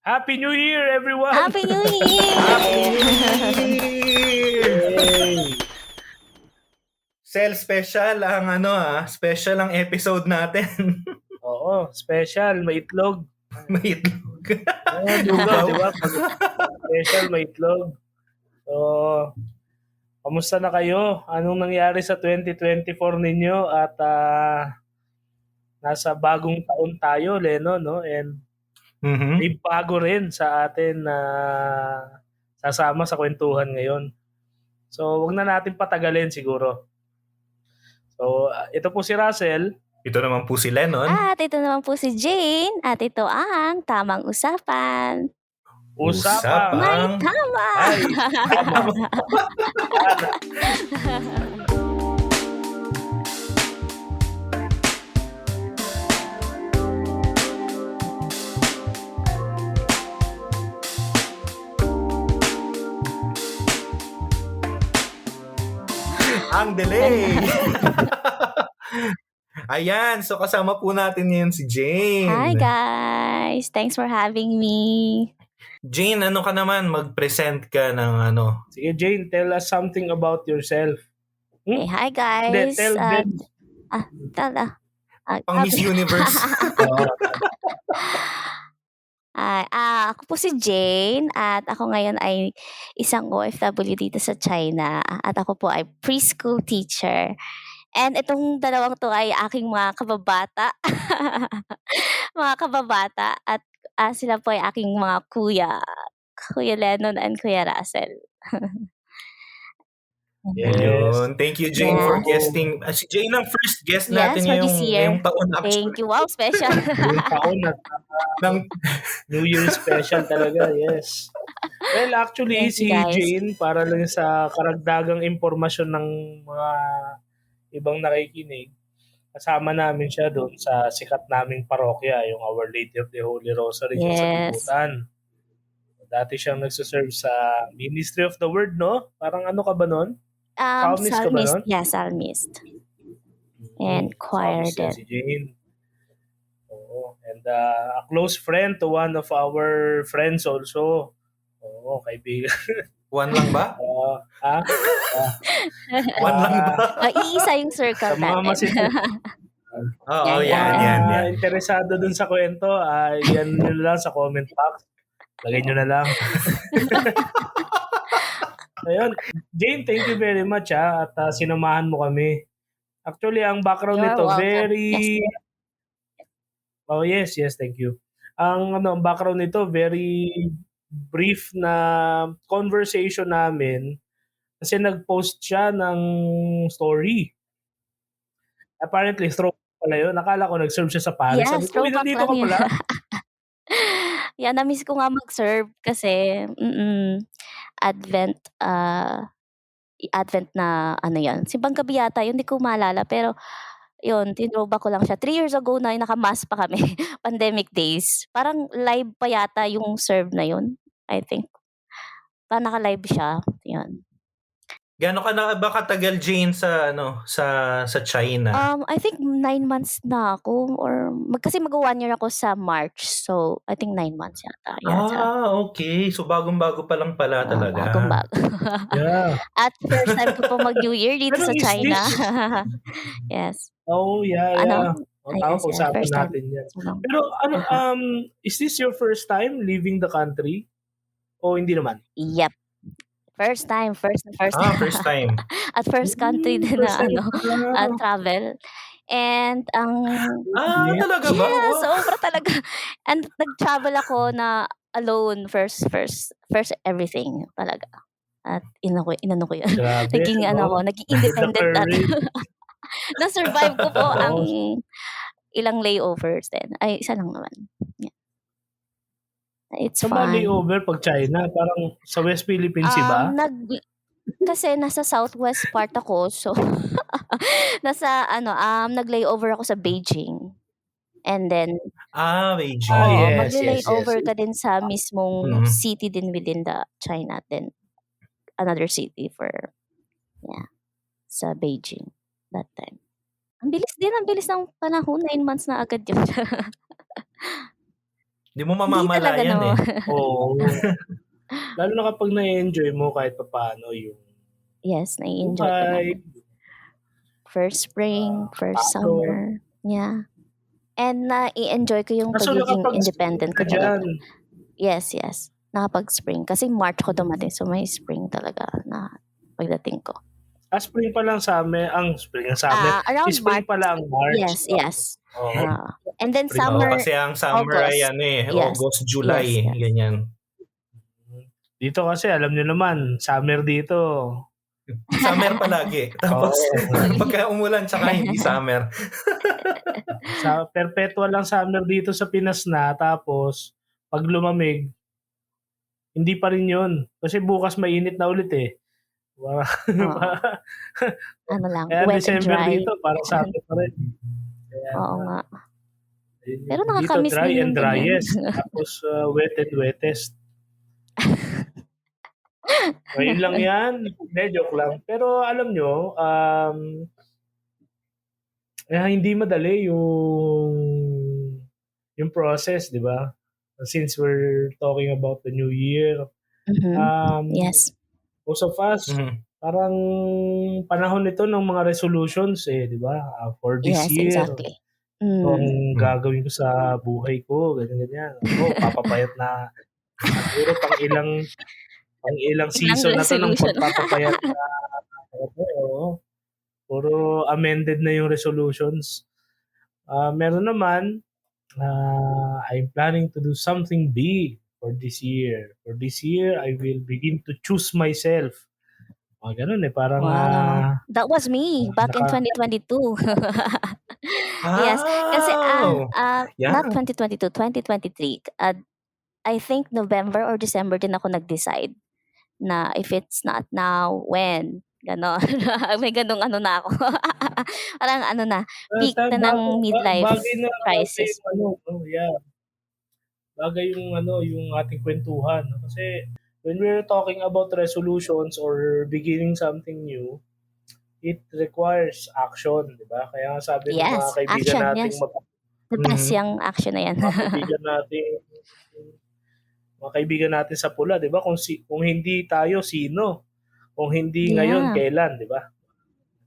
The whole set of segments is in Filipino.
Happy New Year, everyone! Happy New Year! Happy New Year! Yay! Sel, special ang episode natin. Oo, special, may itlog. May itlog. Lugaw, di ba? Pag special, may itlog. So, kamusta na kayo? Anong nangyari sa 2024 ninyo? At nasa bagong taon tayo, Leno, no? And may bago rin sa atin na sasama sa kwentuhan ngayon. So, wag na natin patagalin siguro. So, ito po si Russell. Ito naman po si Lennon. At ito naman po si Jane. At ito ang Tamang Usapan. Usapang May tama! Ay, tama. Ang delay! Ayan, so kasama po natin ngayon si Jane. Hi guys! Thanks for having me. Jane, ano ka naman? Mag-present ka ng ano? Sige, Jane, tell us something about yourself. Hey, hi guys! Hindi, tell them. Pang Miss Universe. Ako po si Jane at ako ngayon ay isang OFW dito sa China at ako po ay preschool teacher. And itong dalawang to ay aking mga kababata. Mga kababata at sila po ay aking mga kuya. Kuya Lennon and Kuya Russell. Yun. Thank you, Jane, for Yes. guesting. Si Jane ang first guest Yes, natin for this year. ngayong taon. Thank you. Wow, special. Yung taon at Ng- New Year special talaga, yes. Well, actually, Thank si you, guys. Jane, para lang sa karagdagang impormasyon ng mga ibang nakikinig, kasama namin siya doon sa sikat naming parokya, yung Our Lady of the Holy Rosary sa Yes. Sanlibutan. Dati siyang nagsaserve sa Ministry of the Word, no? Parang ano ka ba nun? Psalmist ka ba nun? Yeah, psalmist. And choir Psalmist yan din. si Jane. Oo. And a close friend to one of our friends also. Oo, kaibigan. One lang ba? One lang ba? Iisa yung circle Sa mga natin. Oo, Yan. yan. Interesado dun sa kwento, yan nyo lang sa comment box. Lagay nyo na lang. Ayun. Jane, thank you very much at sinamahan mo kami. Actually, ang background You're nito, welcome. very... Oh, yes, thank you. Ang background nito, very brief na conversation namin kasi nag-post siya ng story. Apparently, throwback pala yun. Nakala ko nag-serve siya sa Paris. Yes, Sabi ko, throwback nandito lang ka yun. pala. Yeah, na-miss ko nga mag-serve kasi Advent na ano yan. Simbang gabi yata, yun, hindi ko maalala. Pero yun, tinrowback ko lang siya. 3 years ago na, naka-mask pa kami. Pandemic days. Parang live pa yata yung serve na yun, I think. Parang naka-live siya. Yun. Gano'n ka na ba katagal, Jane, sa China? I think 9 months na ako kasi mag-1 year ako sa March. So, I think 9 months yata. Okay. So, bagong-bago pa lang pala talaga. Bagong-bago. Yeah. At first time ko po mag-New Year dito Pero sa is China. this- Yes. Oh, yeah. Ano? Tama, Yes, usapan first time. natin yan. So, Pero is this your first time leaving the country? O hindi naman? Yep. First time. First time. At first country din First na time. travel. And Talaga ba? yeah, Wow. sobra talaga. And nag-travel ako na alone first everything talaga. At inano ko yan. Grabe. Naging naging independent at na-survive ko po ang ilang layovers din. Ay, isa lang naman. Yeah. It's Sa mga fun. layover pag China, parang sa West Philippines, ba? Kasi nasa southwest part ako, so nag-layover ako sa Beijing. And then Beijing. yes, mag-layover ka din sa mismong Mhm. city din within the China, then another city sa Beijing that time. Ang bilis ng panahon, 9 months na agad yun. Hindi mo Hindi talaga mamamalayan no. eh. Oo. Lalo na kapag na-enjoy mo kahit papaano yung Yes, nai-enjoy ko buhay, naman. First spring, first pasok. summer. Yeah. And nai-enjoy ko yung Kaso pagiging nakapag-spring independent ka ko talaga. dyan. Yes. Nakapag-spring. Kasi March ko dumating. So may spring talaga na pagdating ko. Spring pa lang summer. Spring ang summer. Around Spring March. pa lang March. Yes. Oo. And then Spring. summer, kasi ang summer ay August. Yes. August, July, Yes. ganyan. Dito kasi alam nyo naman, summer dito. Summer palagi. Tapos pagka umulan tsaka hindi summer. Perpetual lang summer dito sa Pinas na, tapos pag lumamig, hindi pa rin yun. Kasi bukas mainit na ulit eh. Ano lang, Kaya wet and December dry. dito, parang summer pa rin. Kaya, Oo nga. Pero dito nakakamiss dry din and yung ganyan. driest. Tapos wet and wettest. Ngayon lang yan. Hindi, joke lang. Pero alam nyo, hindi madali yung process, di ba? Since we're talking about the new year. Yes. Most of us, parang panahon nito ng mga resolutions di ba? For this Yes, year. exactly. Ang gagawin ko sa buhay ko, ganyan. Papapayat na siguro pang ilang season na to ng pagpapapayat na puro amended na yung resolutions. Meron naman, I'm planning to do something big for this year. For this year, I will begin to choose myself. Ganun parang... Wow. That was me back in 2022. Yes. Kasi, not 2022, 2023. I think November or December din ako nag-decide na if it's not now, when? Ganon. May ganong na ako. Parang peak na ng midlife crisis. Bagay yung ating kwentuhan. Kasi when we're talking about resolutions or beginning something new, it requires action, di ba? Kaya nga sabi ng mga kaibigan nating The best yung action na yan. mga kaibigan natin sa pula, di ba? Kung hindi tayo, sino? Kung hindi ngayon, kailan, di ba?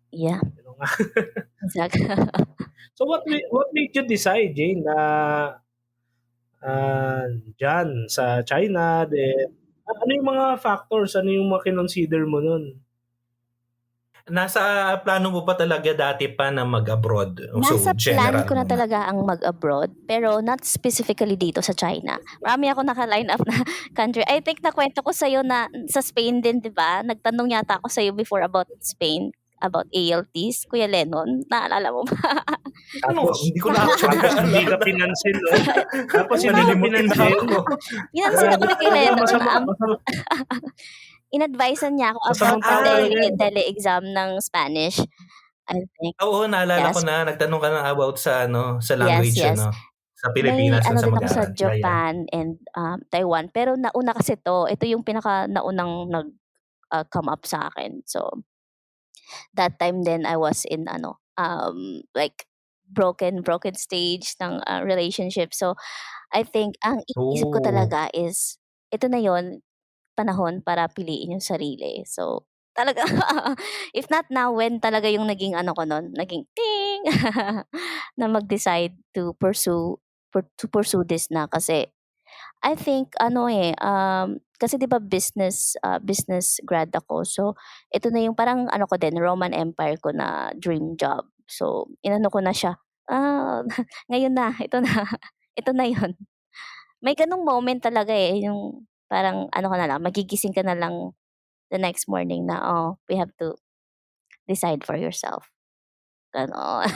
Yeah. Exactly. So what made you decide, Jane, na dyan sa China, ano yung mga factors, ano yung mga kinonsider mo nun? Nasa plano mo pa talaga dati pa na mag-abroad? Nasa plan ko na talaga ang mag-abroad, pero not specifically dito sa China. Marami ako naka-line up na country. I think nakwento ko sa'yo na sa Spain din, di ba? Nagtanong yata ako sa'yo before about Spain, about ALTs. Kuya Lennon, naalala mo ba? Tapos, hindi ko na actually hindi ka pinansin, no? Tapos hindi ka pinansin. Pinansin ako ni Kuya Lennon. In-advisean niya ako about tele-exam ng Spanish. I think. Oo, naalala ko na. Nagtanong ka na about sa language, sa Pilipinas. May din ako sa Japan and Taiwan. Pero nauna kasi ito yung pinaka-naunang nag-come up sa akin. So, that time then I was in like broken stage ng relationship. So, I think ang iisip ko talaga is, ito na yon panahon para piliin yung sarili. So, talaga, if not now, when talaga yung naging ko nun, naging ting, na mag-decide to pursue this na. Kasi, I think, kasi di ba business grad ako. So, ito na yung parang ko din, Roman Empire ko na dream job. So, inano ko na siya. Ngayon na, ito na yun. May ganung moment talaga yung parang ka na lang, magigising ka na lang the next morning na, we have to decide for yourself. Ganon.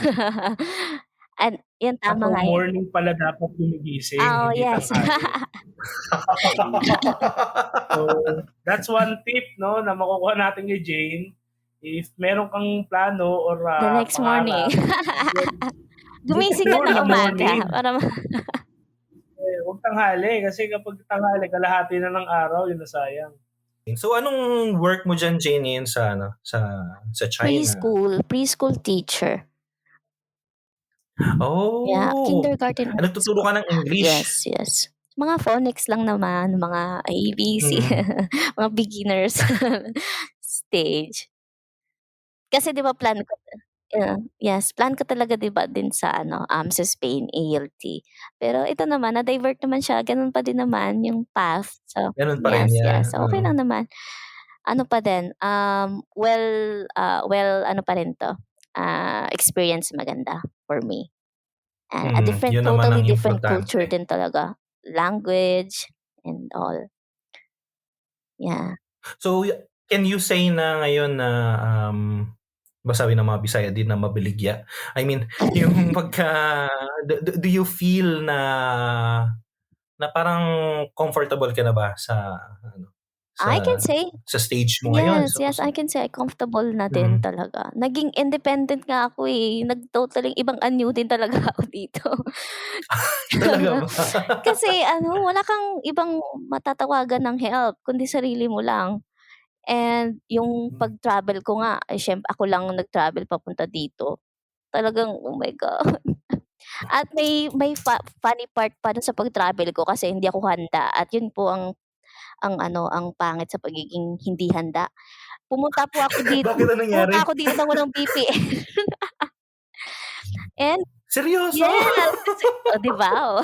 And yun, tama nga. Morning pala dapat gumigising. Oh, yes. So, that's one tip, no, na makukuha natin kay Jane. If meron kang plano or the next morning. Gumising ka na umaga. Huwag tanghali. Kasi kapag tanghali, kalahati na ng araw, yun na sayang. So, anong work mo dyan, Jane, sa China? Preschool teacher. Oh. Yeah, kindergarten. Nagtuturo ka ng English? Yes. Mga phonics lang naman, mga ABC, mga beginners stage. Kasi 'di ba plan ko plan ko talaga 'di ba din sa sa Spain, ALT. Pero ito naman na-divert naman siya, gano'n pa din naman yung path. So, Gano'n pa rin yes. So, okey oo. lang naman. Ano pa din, ano pa rin 'to, experience maganda for me. A different 'Yun naman totally ang different culture importante. din talaga, language and all. Yeah. So, can you say na ngayon na, masabi ng mga Bisaya din na mabaligya? I mean, yung pagka do you feel na parang comfortable ka na ba sa ano, I can sa say sa stage mo ngayon? yes, So I can say comfortable na din mm. talaga. Naging independent nga ako, nag-totally ibang anyo din talaga ako dito. Talaga ba? Kasi wala kang ibang matatawagan ng help kundi sarili mo lang. And yung pag-travel ko nga, siyempre ako lang nag-travel papunta dito. Talagang, oh my God. At may funny part pa dun sa pag-travel ko kasi hindi ako handa at yun po ang pangit sa pagiging hindi handa. Bakit anong nangyari? Pumunta ako dito ng walang VPN. And Seryoso? yes, kasi 'di ba, oh.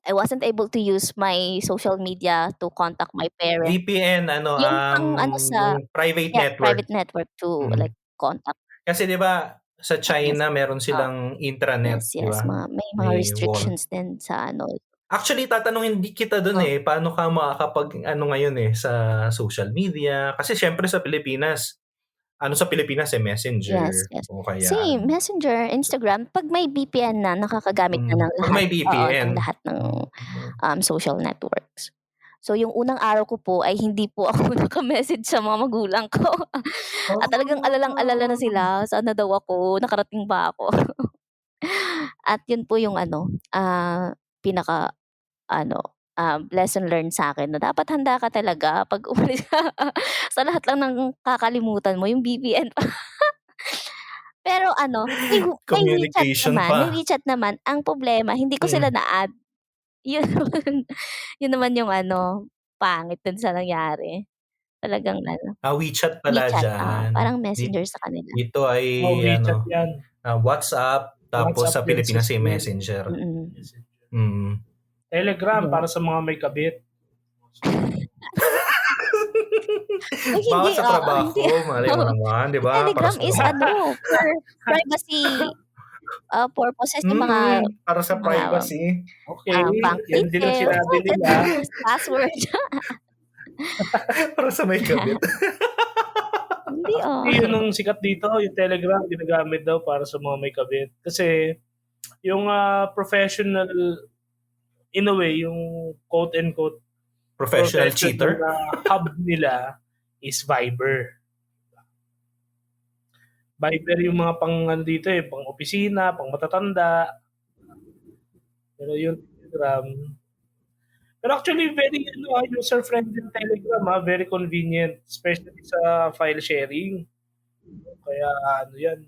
I wasn't able to use my social media to contact my parents. VPN ano, Yung sa yung private private network. network to Mm. like contact. Kasi 'di ba sa Yes. China meron Oo. silang intranet, 'di Yes, ba? may mga May wall. restrictions din sa Actually, tatanungin kita dun paano ka makakapag-ano ngayon sa social media? Kasi siyempre sa Pilipinas, sa Pilipinas Yes. Messenger o kaya Same, Messenger, Instagram, 'pag may VPN na nakakagamit na ng 'pag lahat, may ng VPN. lahat ng, social networks. So, yung unang araw ko po ay hindi po ako naka-message sa mga magulang ko. At talagang alalang-alala na sila, saan na daw ako, nakarating ba ako? At yun po yung pinaka lesson learned sa'kin na dapat handa ka talaga 'pag umalis ka. Sa lahat lang ng kakalimutan mo yung VPN pa. Pero Communication may pa. WeChat naman, ang problema hindi ko sila Mm. na-add. Yun naman yun naman yung pangit dun sa nangyari. Talagang WeChat pala WeChat, diyan. parang Messenger sa kanila. Dito ay WeChat yan. WhatsApp, tapos WhatsApp sa din sa Pilipinas ay Spain. Messenger. Messenger. Mm. Telegram Yeah. para sa mga may kabit. Ay Baka hindi, sa trabaho, hindi. malay mo naman, 'di ba? Para Telegram sa is trabaho. for privacy purposes, yung Para sa mga privacy. Okay, bank yan din ang details, sinabi nila. password. Para sa may kabit. Hindi, Yun ang sikat dito, yung Telegram ginagamit daw para sa mga may kabit. Kasi yung professional, in a way, yung quote-unquote Professional cheater. na hub nila is Viber. Viber yung mga pang dito pang opisina, pang matatanda. Pero yung Telegram, pero actually very user-friendly yung Telegram, very convenient, especially sa file sharing. Kaya yan.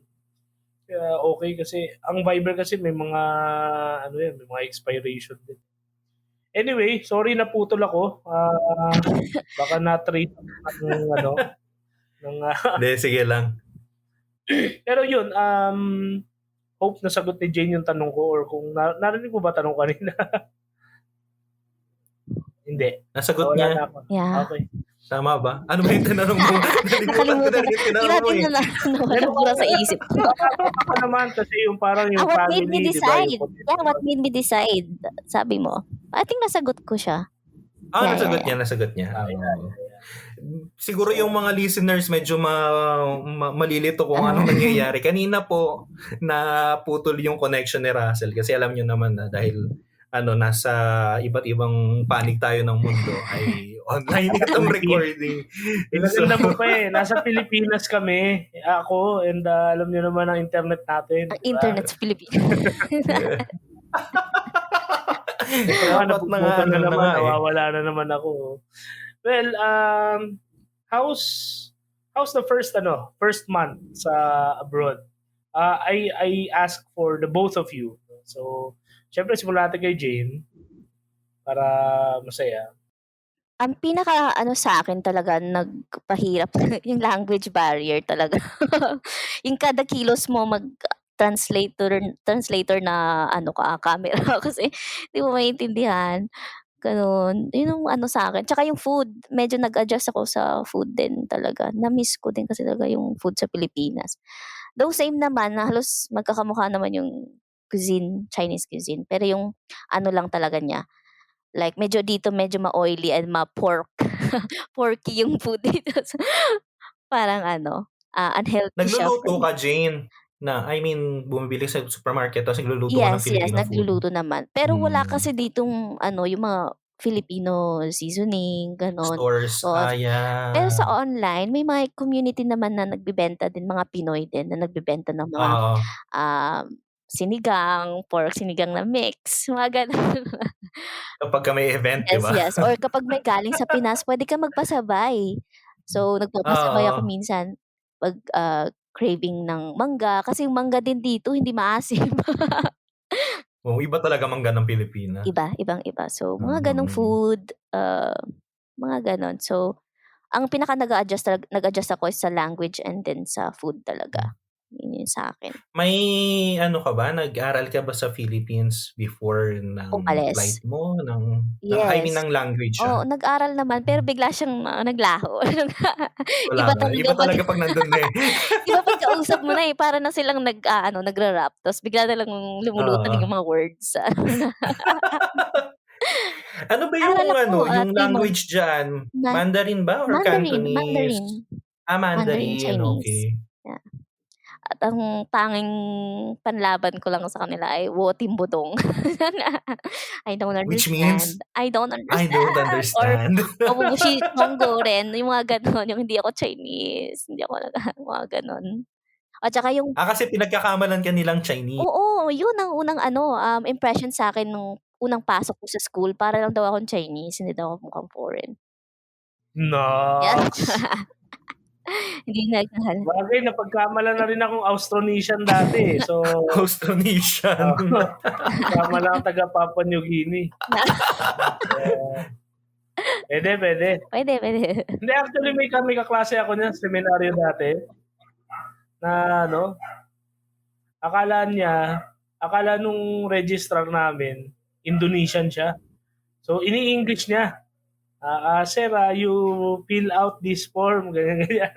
Kaya okay kasi ang Viber kasi may mga may mga expiration din. Anyway, sorry naputol ako. Baka na-trace ng Hindi, sige lang. pero yun, hope nasagot ni Jane yung tanong ko or kung narinig mo ba tanong kanina? Hindi. Nasagot Wala niya. na ako. Yeah. Okay. Tama ba? Ano ba yung tinanong mo? Nakalimutan ko. Tinanong mo Hindi natin nawala sa isip ko. Baka naman kasi yung parang yung What made me family, di ba? decide? Yeah, what made me decide? Sabi mo. I think nasagot ko siya. Nasagot niya. Siguro yung mga listeners medyo malilito kung anong nangyayari. Kanina po naputol yung connection ni Russell kasi alam niyo naman na dahil nasa iba't ibang panig tayo ng mundo ay online itong recording. Maganda mo pa nasa Pilipinas kami, ako, and alam niyo naman ang internet natin. Ang internet sa Pilipinas. Nawawala na naman ako. Well, how's the first month sa abroad? I ask for the both of you. So, Siyempre simula natin kay Jane para masaya. Ang pinaka-ano sa'kin talaga nagpahirap yung language barrier talaga. Yung kada kilos mo translator na ano camera kasi 'di mo maintindihan, gano'n. Yun yung ano sa'kin. Tsaka yung food, medyo nag-adjust ako sa food din talaga. Na-miss ko din kasi talaga yung food sa Pilipinas. Though same naman, na halos magkakamukha naman yung cuisine, Chinese cuisine, pero yung ano lang talaga niya, like medyo ma-oily and ma-pork. Porky yung food dito. Parang ano, unhealthy siya for Nagluluto me. ka, Jane? Bumibili sa supermarket tapos nagluluto ka ng Yes, Filipino food? nagluluto naman. Pero wala Hmm. kasi ditong ano, yung mga Filipino seasoning, gano'n. Stores, Oo. Pero sa yeah. online, may mga community naman na nagbebenta din, mga Pinoy din na nagbebenta ng mga, Oo. sinigang, pork sinigang na mix, mga gano'n. Kapagka may event, 'di ba? Yes. Or kapag may galing sa Pinas, puwede kang magpasabay. So, nagpapasabay ako Oo. minsan 'pag, craving ng mangga, kasi yung mangga din dito hindi maasim. Oo, iba talaga mangga ng Pilipinas. Ibang-iba. So, mga gano'ng Mm. food, mga gano'n. So, ang pinaka nag-a-adjust ako is sa language and then sa food talaga. Yun yung sa'kin. May ano ka ba, nag-aral ka ba sa Philippines before ng Umalis. flight mo Yes. ng language, Oo, nag-aral naman pero bigla siyang naglaho. Wala Iba na, talaga iba 'pag talaga 'pag nandun na, eh. iba 'pag kausap mo na, eh, para na silang nagra-rap tapos bigla na lang lumulutang Oo. yung mga words sa Ano ba Aral yung ako, ano, yung 3 months. language diyan? Ma Mandarin ba or Mandarin, Cantonese? Mandarin Mandarin, Chinese. okey. Yeah. At ang tanging panlaban ko lang sa kanila ay wo tim budong. I don't Which means, understand, I don't I don't understand or understand. obubushi chonggo rin, yung mga gano'n, yung hindi ako Chinese, hindi ako mga gano'n. At saka yung Kasi pinagkakamalan ka nilang Chinese. oo, yun ang unang ano, impression sa'kin nung unang pasok ko sa school, para lang daw akong Chinese, hindi daw ako mukhang foreign. Yes. Naks! Hindi naghahalata. Bagay napagkamalan na rin akong Austronesian dati, eh. So, Austronesian. kasama lang ang taga Papua New Guinea. Pwede. Pwede. Hindi, actually may kaklase ako niyan sa seminaryo dati na ano, akala nung registrar namin, Indonesian siya. So, ini-English niya. Sir, you fill out this form, ganyan.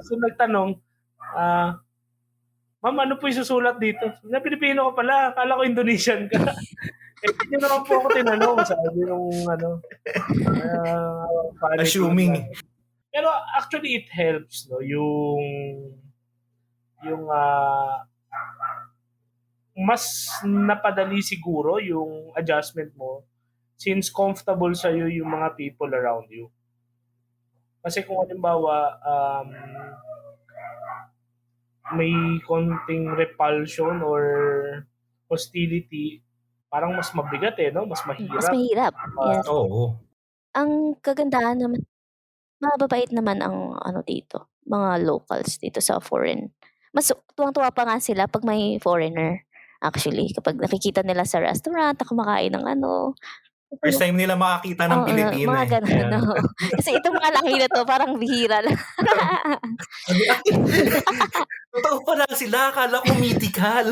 So, nagtanong, ma'am, ano po isusulat dito? Na Pilipino ko pala, akala ko Indonesian ka. Hindi naman po ako tinanong, sabi nung Assuming. Pero actually it helps, no, yung mas napadali siguro yung adjustment mo since comfortable sa yung mga people around you. Kasi kung halimbawa may konting repulsion or hostility, parang mas mabigat, no? Mas mahirap. Mas mahirap, yes. Oo. Ang kagandahan naman, mababait naman ang ano dito, mga locals dito sa foreign. Mas tuwang-tuwa pa nga sila 'pag may foreigner, actually. Kapag nakikita nila sa restaurant na kumakain ng ano. First time nila makakita ng Pilipino, mga eh. gano'n, oo. Kasi itong mga laki na 'to parang bihira lang. Sabi, "Ay, totoo pala sila, akala ko mythical."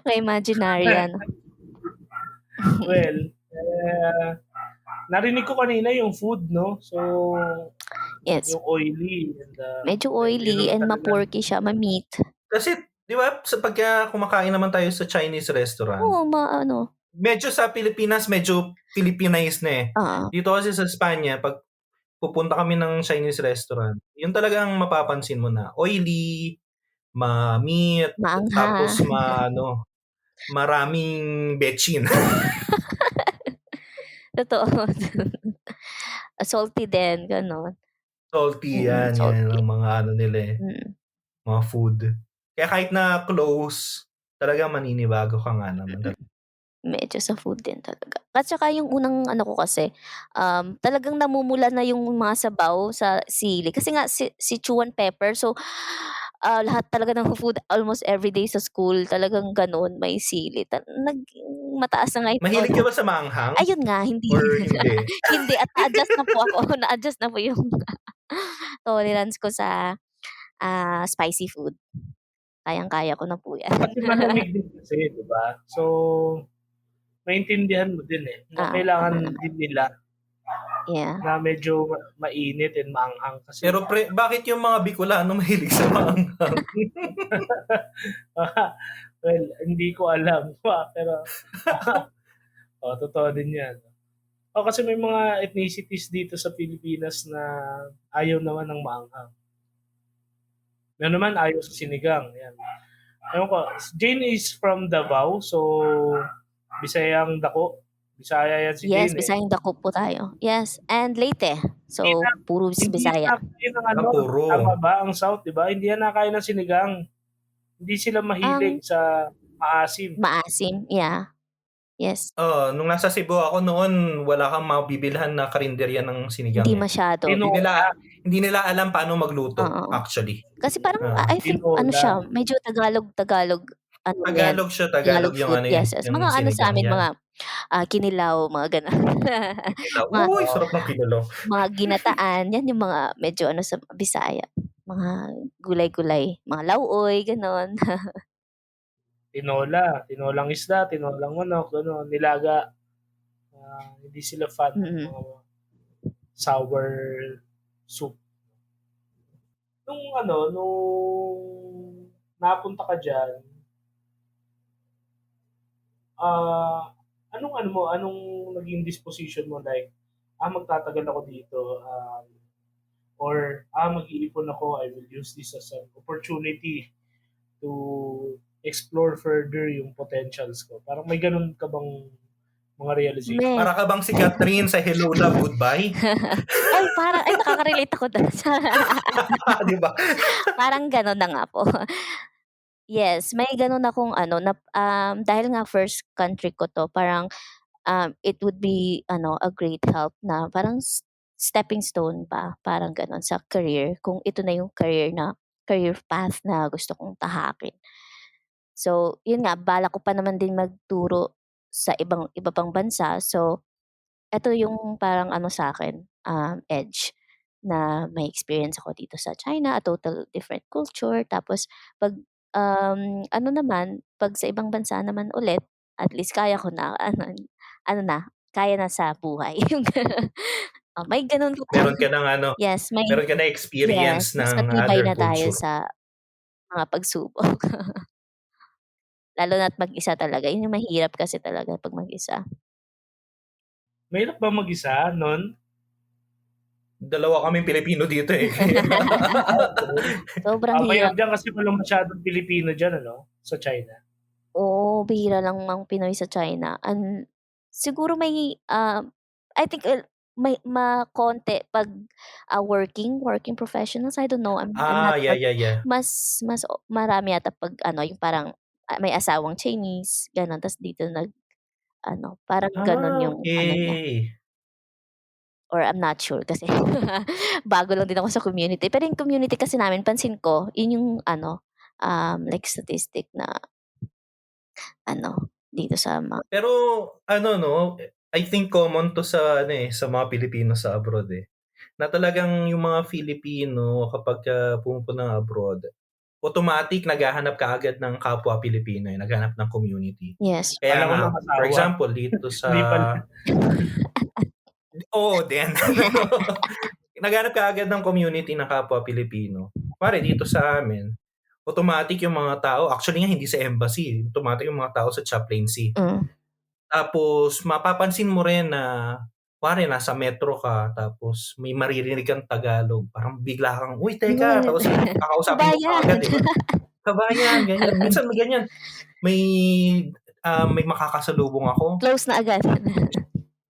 Ka-imaginary ano. Well, narinig ko kanina yung food, no? So, Yes. yung oily. Medyo oily and ma-porky siya, ma-meat. Kasi, di ba, pagka kumakain naman tayo sa Chinese restaurant, Oo, medyo sa Pilipinas, medyo Filipinized na, eh. Oo. Dito kasi sa Spanya, pag pupunta kami ng Chinese restaurant, yun talagang mapapansin mo na oily, ma-meat, tapos maraming betchin. Totoo. Salty din, gano'n. Salty yan ang mga ano nila, eh. Mga food. Kaya kahit na close, talagang maninibago ka nga naman. Medyo sa food din talaga. At saka yung unang ano ko kasi, talagang namumula na yung mga sabaw sa sili. Kasi nga Sichuan pepper, so lahat talaga ng food almost everyday sa school talagang gano'n, may sili. Naging mataas na nga yung Mahilig ka ba sa maanghang? Ayun nga, hindi. Or hindi? Hindi at na-adjust na po ako. Na-adjust na po yung tolerance ko sa spicy food. Kayang-kaya ko na po yan. Kasi malamig din kasi, di ba? So, maintindihan mo din na kailangan tama naman. din nila Yeah. na medyo mainit and maanghang. Kasi, Pero bakit yung mga Bicolano mahilig sa maanghang? well, hindi ko alam. Pero, totoo din yan. Kasi may mga ethnicities dito sa Pilipinas na ayaw naman ng maanghang. May naman ayaw sa sinigang. Yan. Ewan ko, Jane is from Davao, so Bisayang dako. Bisaya yan si Yes, Jane. Bisayang dako po tayo. Yes, and Leyte. So, puro Bisaya. Hindi yan puro. Tama ba? Ang South, di ba? Hindi yan nakain ng sinigang. Hindi sila mahilig sa maasim. Maasim, yeah. Yes. Nung nasa Cebu ako noon, wala kang mabibilhan na karinderya ng sinigang. Hindi masyado. Hindi nila alam paano magluto, actually. Kasi parang, I think, siya, medyo Tagalog. Tagalog siya, Tagalog yung food, yes. yung mga sa amin, yan. mga kinilaw, mga gano'n. Uy, sarap ng kinilaw. Mga ginataan, yan yung mga medyo sa Bisaya. Mga gulay-gulay, mga lauoy, gano'n. Tinolang isda, tinolang manok, gano'n, nilaga. Hindi sila fan ng mga sour soup. Nung napunta ka dyan, anong naging disposition mo, like magtatagal ako dito, or mag-iipon ako, I will use this as an opportunity to explore further yung potentials ko. Parang may ganun ka bang mga realization? Para ka bang si Catherine sa Hello Love Goodbye? Nakaka-relate ako doon. Di ba? Parang ganun na nga po. Yes, may ganun akong dahil nga first country ko to, parang it would be a great help na parang stepping stone pa, parang ganun sa career, kung ito na yung career path na gusto kong tahakin. So, yun nga, bala ko pa naman din magturo sa iba pang bansa. So, ito yung parang sa akin, edge na may experience ako dito sa China, a total different culture. Tapos, pag pag sa ibang bansa naman ulit, at least kaya ko na, kaya na sa buhay. May ganun po. Meron ka ng yes, meron ka na experience ng matibay other na tayo culture. sa mga pagsubok. Lalo na't mag-isa talaga. Yun yung mahirap kasi talaga pag mag-isa. Mahirap ba mag-isa nun? Dalawa kaming Pilipino dito eh. Sobrang Mahirap hirap. dyan kasi walang masyadong Pilipino dyan, sa China. Oo, bihira lang ang Pinoy sa China. Siguro may, I think, may konti pag working professionals. I don't know. I'm not yeah. Mas marami yata pag yung parang may asawang Chinese, gano'n. Tapos dito parang gano'n yung niya. Or I'm not sure kasi bago lang din ako sa community. Pero yung community kasi namin, pansin ko, yun yung like statistic na dito sa mga... Pero I think common to sa sa mga Pilipino sa abroad na talagang yung mga Filipino kapag pumupunta ng abroad, automatic naghahanap ka agad ng kapwa Pilipino, naghahanap ng community. Yes. Kaya for example, dito sa din. Naghanap ka agad ng community ng kapwa Pilipino. Pare dito sa amin, automatic yung mga tao, actually nga hindi sa embassy, automatic yung mga tao sa chaplaincy. Tapos mapapansin mo rin na pare nasa metro ka, tapos may maririnig kang Tagalog, parang bigla kang, uy teka, tapos kakausapin mo agad, diba? Kabayan, ganyan. Minsan may ganyan. May makakasalubong ako. Close na agad.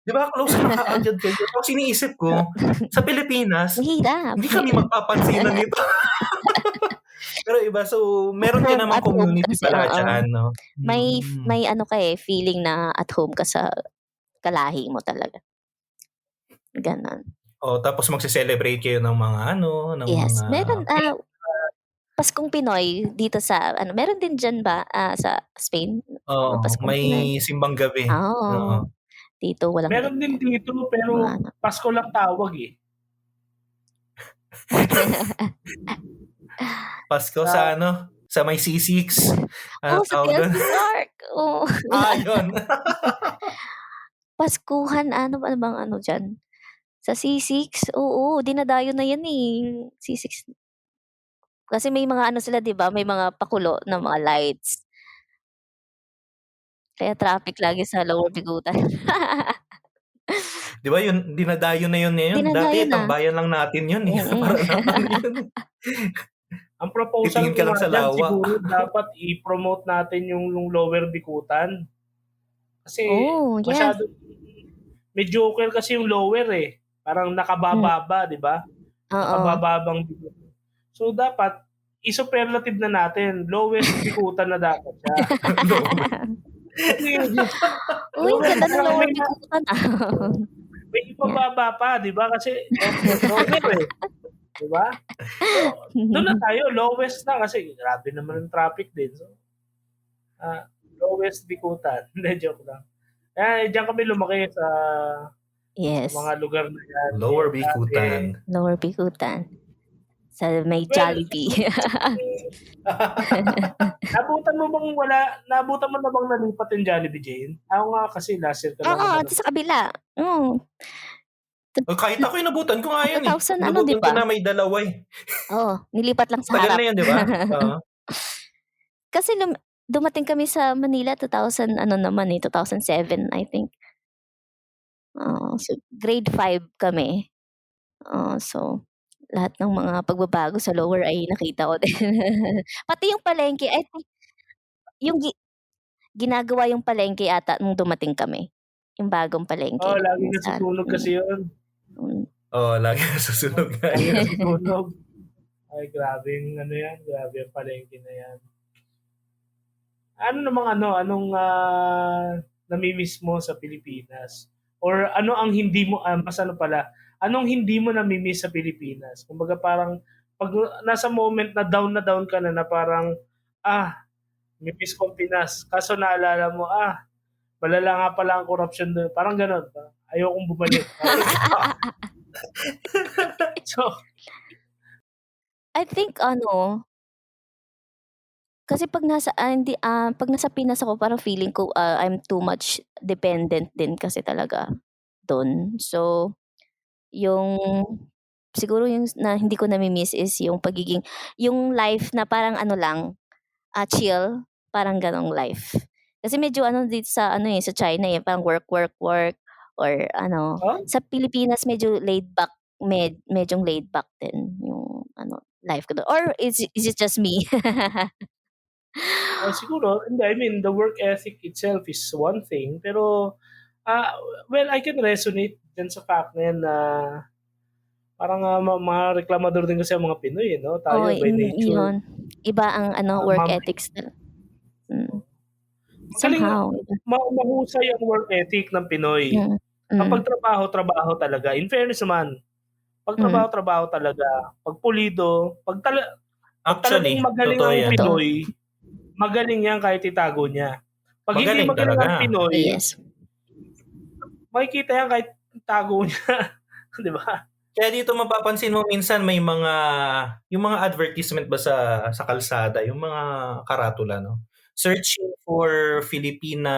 Diba? Close na agad kayo. Tapos iniisip ko, sa Pilipinas, hindi kami magpapansinan nito. Pero iba, so meron ka namang community pala dyan, no? May feeling na at home ka sa kalahi mo talaga. Ganon. Tapos magse-celebrate kayo ng mga yes, mga... meron, Paskong Pinoy dito sa ano, meron din diyan ba, sa Spain? Oo, Paskong Pinoy? may simbang gabi. Oo. Dito walang Meron din dito mga pero ano. Pasko lang tawag eh. Pasko sa ano, sa may C6. Sa Tawag doon? PLC Park. Oo. Yun. Paskuhan, ano bang ano diyan? Sa C6, oo, dinadayo na yan eh, C6. Kasi may mga ano sila 'di ba, may mga pakulo na mga lights. Kaya traffic lagi sa Lower Bigutan. Di ba yun, dinadayo na yun ngayon. Dinadayo Dati, na. tambayan lang natin yun eh. Mm. Para naman yun. Ang proposal Titingin ko ka lang nga sa dyan, lawa. siguro dapat i-promote natin yung Lower Bikutan. Kasi Yes. masyado, mediocre kasi yung lower eh. Parang nakabababa, di ba? Oo. Nakabababang bikutan. So dapat, i-superlative na natin. Lowest bikutan na dapat siya. Uy, ganda ng Lower may, Bigutan may ibababa pa, di ba? Kasi lower eh. Di ba? So, doon na tayo, lowest na kasi grabe naman ang traffic din. So, lowest bikutan. Hindi, joke lang. Diyan kami lumaki sa Yes. mga lugar na yan. Lower Bikutan. Lower Bigutan. Sa may Jollibee. Nabutan mo na bang nalipat yung Jollibee, Jane? Ako nga kasi last year ka lang. Oo, sa kabila. Kahit ako inabutan ko nga yan eh. 2000 ano, Inabutan diba? ko na may dalawa eh. Oo, nilipat lang sa Tagal harap. na yan, di ba? Kasi dumating kami sa Manila 2007 I think. So grade 5 kami. So lahat ng mga pagbabago sa lower ay nakita ko din. Pati yung palengke, I think yung ginagawa yung palengke ata nung dumating kami. Yung bagong palengke. Lagi nasusunog kasi yun. Lagi nasusunog. Lagi nasusunog. Ay, grabe yung ano yan. Grabe yung palengke na yan. Anong namimiss mo sa Pilipinas? Or ano ang hindi mo, anong hindi mo namimiss sa Pilipinas? Kumbaga parang, pag nasa moment na down ka na parang, miss ko ang Pinas. Kaso naalala mo, malala nga pala ang corruption doon. Parang ganon. Ayokong bumalik. So, I think kasi pag nasa Pinas ako parang feeling ko I'm too much dependent din kasi talaga doon. So siguro yung na hindi ko nami-miss is yung yung life na parang lang, chill, parang ganong life. Kasi medyo dito sa sa China parang work or sa Pilipinas medyo laid back, medyong laid back din yung life ko doon. Or is it just me? siguro, hindi, I mean, the work ethic itself is one thing, pero, well, I can resonate dyan sa fact na yan na parang mga reklamador din kasi ang mga Pinoy, no? Tayo by nature. Yun. Iba ang work ethics nila. Somehow. Mahusay ang work ethic ng Pinoy. Kapag trabaho talaga. In fairness naman, pag trabaho talaga, pag pulido, pag talagang magaling ang Pinoy, magaling yan kahit itago niya. Pag hindi magaling ang Pinoy, makikita yan kahit itago niya. Di ba? Kaya dito mapapansin mo minsan may yung mga advertisement ba sa kalsada, yung mga karatula, no? Searching for Filipina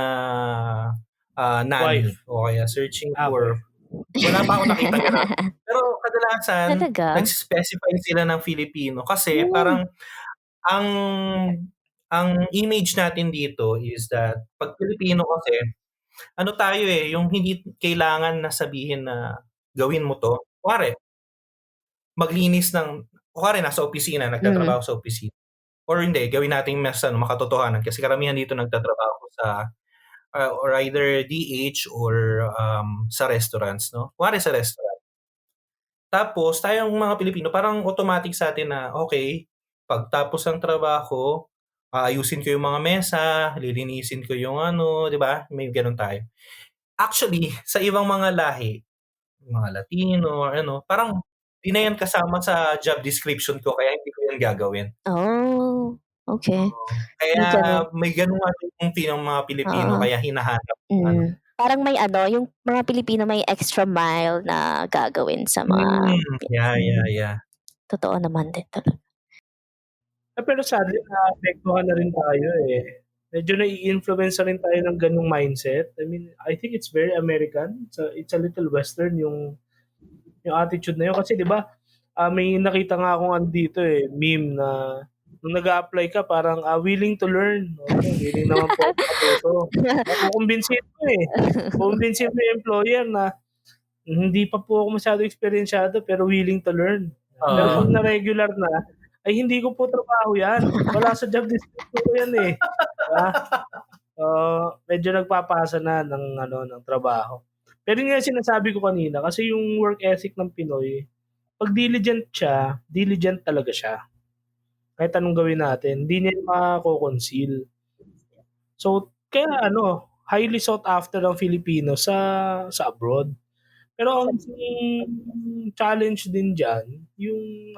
nanny. O kaya searching for... Wala pa ako nakita gano'n. Pero kadalasan, nag-specify sila ng Filipino. Kasi parang ang image natin dito is that pag Filipino kasi, tayo yung hindi kailangan na sabihin na gawin mo to. Kuwari, maglinis nasa opisina, nagtatrabaho sa opisina. Or hindi, gawin natin mas makatotohanan kasi karamihan dito nagtatrabaho sa or either DH or sa restaurants, no? Kuwari sa restaurant. Tapos, tayong mga Pilipino, parang automatic sa atin na, okay, pagtapos ng trabaho, aayusin ko yung mga mesa, lilinisin ko yung di ba? May ganun tayo. Actually, sa ibang mga lahi, mga Latino, parang Di na yan kasama sa job description ko kaya hindi ko yan gagawin. Oh, okay. Kaya May ganun. may ganun nga yung mga Pilipino Oo. kaya hinahanap ano. Parang may yung mga Pilipino may extra mile na gagawin sa mga Yeah. totoo naman din talaga. Pero sadly naapektuhan na rin tayo, eh. Medyo nai-influence na rin tayo ng gano'ng mindset. I mean, I think it's very American. It's a little Western yung attitude na yun. Kasi 'di ba, may nakita nga akong dito, eh, meme na nung nag-a-apply ka parang, willing to learn. Oo, willing naman po akong matuto. Kukumbinsihin mo, eh. Kukumbinsihin mo yung employer na hindi pa po ako masyadong eksperyensiyado pero willing to learn. Pero pag na-regular na, ay hindi ko po trabaho yan. Wala sa job description ko yan, eh. Diba? Medyo nagpapasa na ng trabaho. Pero yun nga yung sinasabi ko kanina kasi yung work ethic ng Pinoy, pag diligent siya, diligent talaga siya. Kahit anong gawin natin, hindi niya mako-conceal. So, kaya highly sought after ng Filipino sa abroad. Pero ang challenge din diyan, yung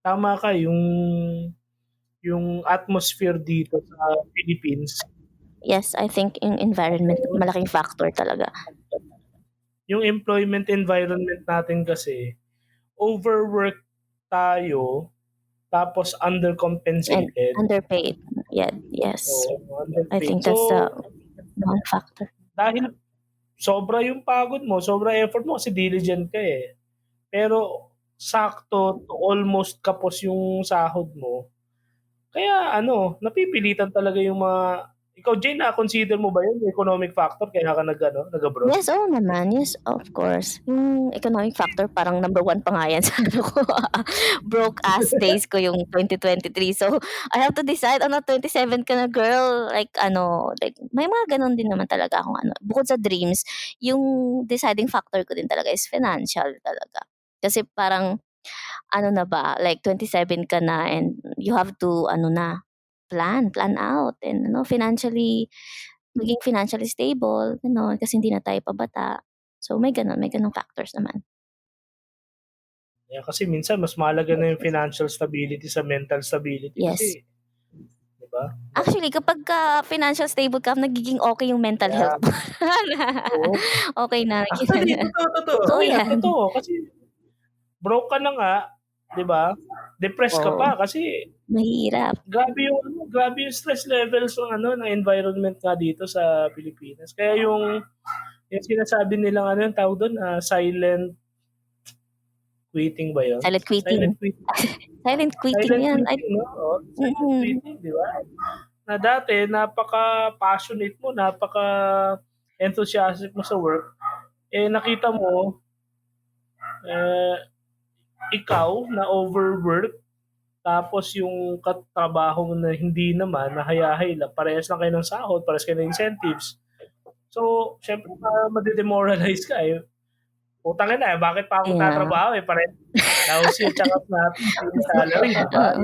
tama ka, yung atmosphere dito sa Philippines. Yes, I think yung environment malaking factor talaga. Yung employment environment natin kasi, overwork tayo, tapos undercompensated. Underpaid. Yeah, yes. Underpaid. I think that's the one factor. Dahil sobra yung pagod mo, sobra effort mo kasi diligent ka, eh. Pero sakto to almost kapos yung sahod mo. Kaya napipilitan talaga yung mga ikaw, Jane, na-consider mo ba yun, economic factor kaya ka nag-abroad? Yes, oo naman. Yes, of course. Yung economic factor parang number 1 pa nga yan sa ko. Broke ass days ko yung 2023. So, I have to decide, 27 ka na girl. Like may mga ganun din naman talaga akong bukod sa dreams, yung deciding factor ko din talaga is financial talaga. Kasi parang, na ba, like 27 ka na and you have to, plan out and maging financially stable, kasi hindi na tayo pabata. So may ganung factors naman. Yeah, kasi minsan mas mahalaga na yung financial stability sa mental stability. Yes. Kasi, diba? Actually, kapag financial stable ka, nagiging okay yung mental health mo. Okay na. Actually, totoo. yan. Totoo. Kasi broke ka na nga, diba? Depressed ka pa kasi mahirap. Grabe yung stress levels ng environment nga dito sa Pilipinas. Kaya yung sinasabi nilang yung tawag doon, silent quitting ba yun? Silent quitting. Silent quitting yan. Silent quitting, di ba? Na dati, napaka-passionate mo, napaka-enthusiastic mo sa work. Nakita mo, ikaw na overwork, tapos yung katrabaho mo na hindi naman, nahayahay lang, parehas lang kayo ng sahod, parehas kayo ng incentives. So, syempre, madidemoralize ka eh. Utangin na, bakit pa ako tatrabaho eh? Parehas, lousy at saka snappy, same salary, diba?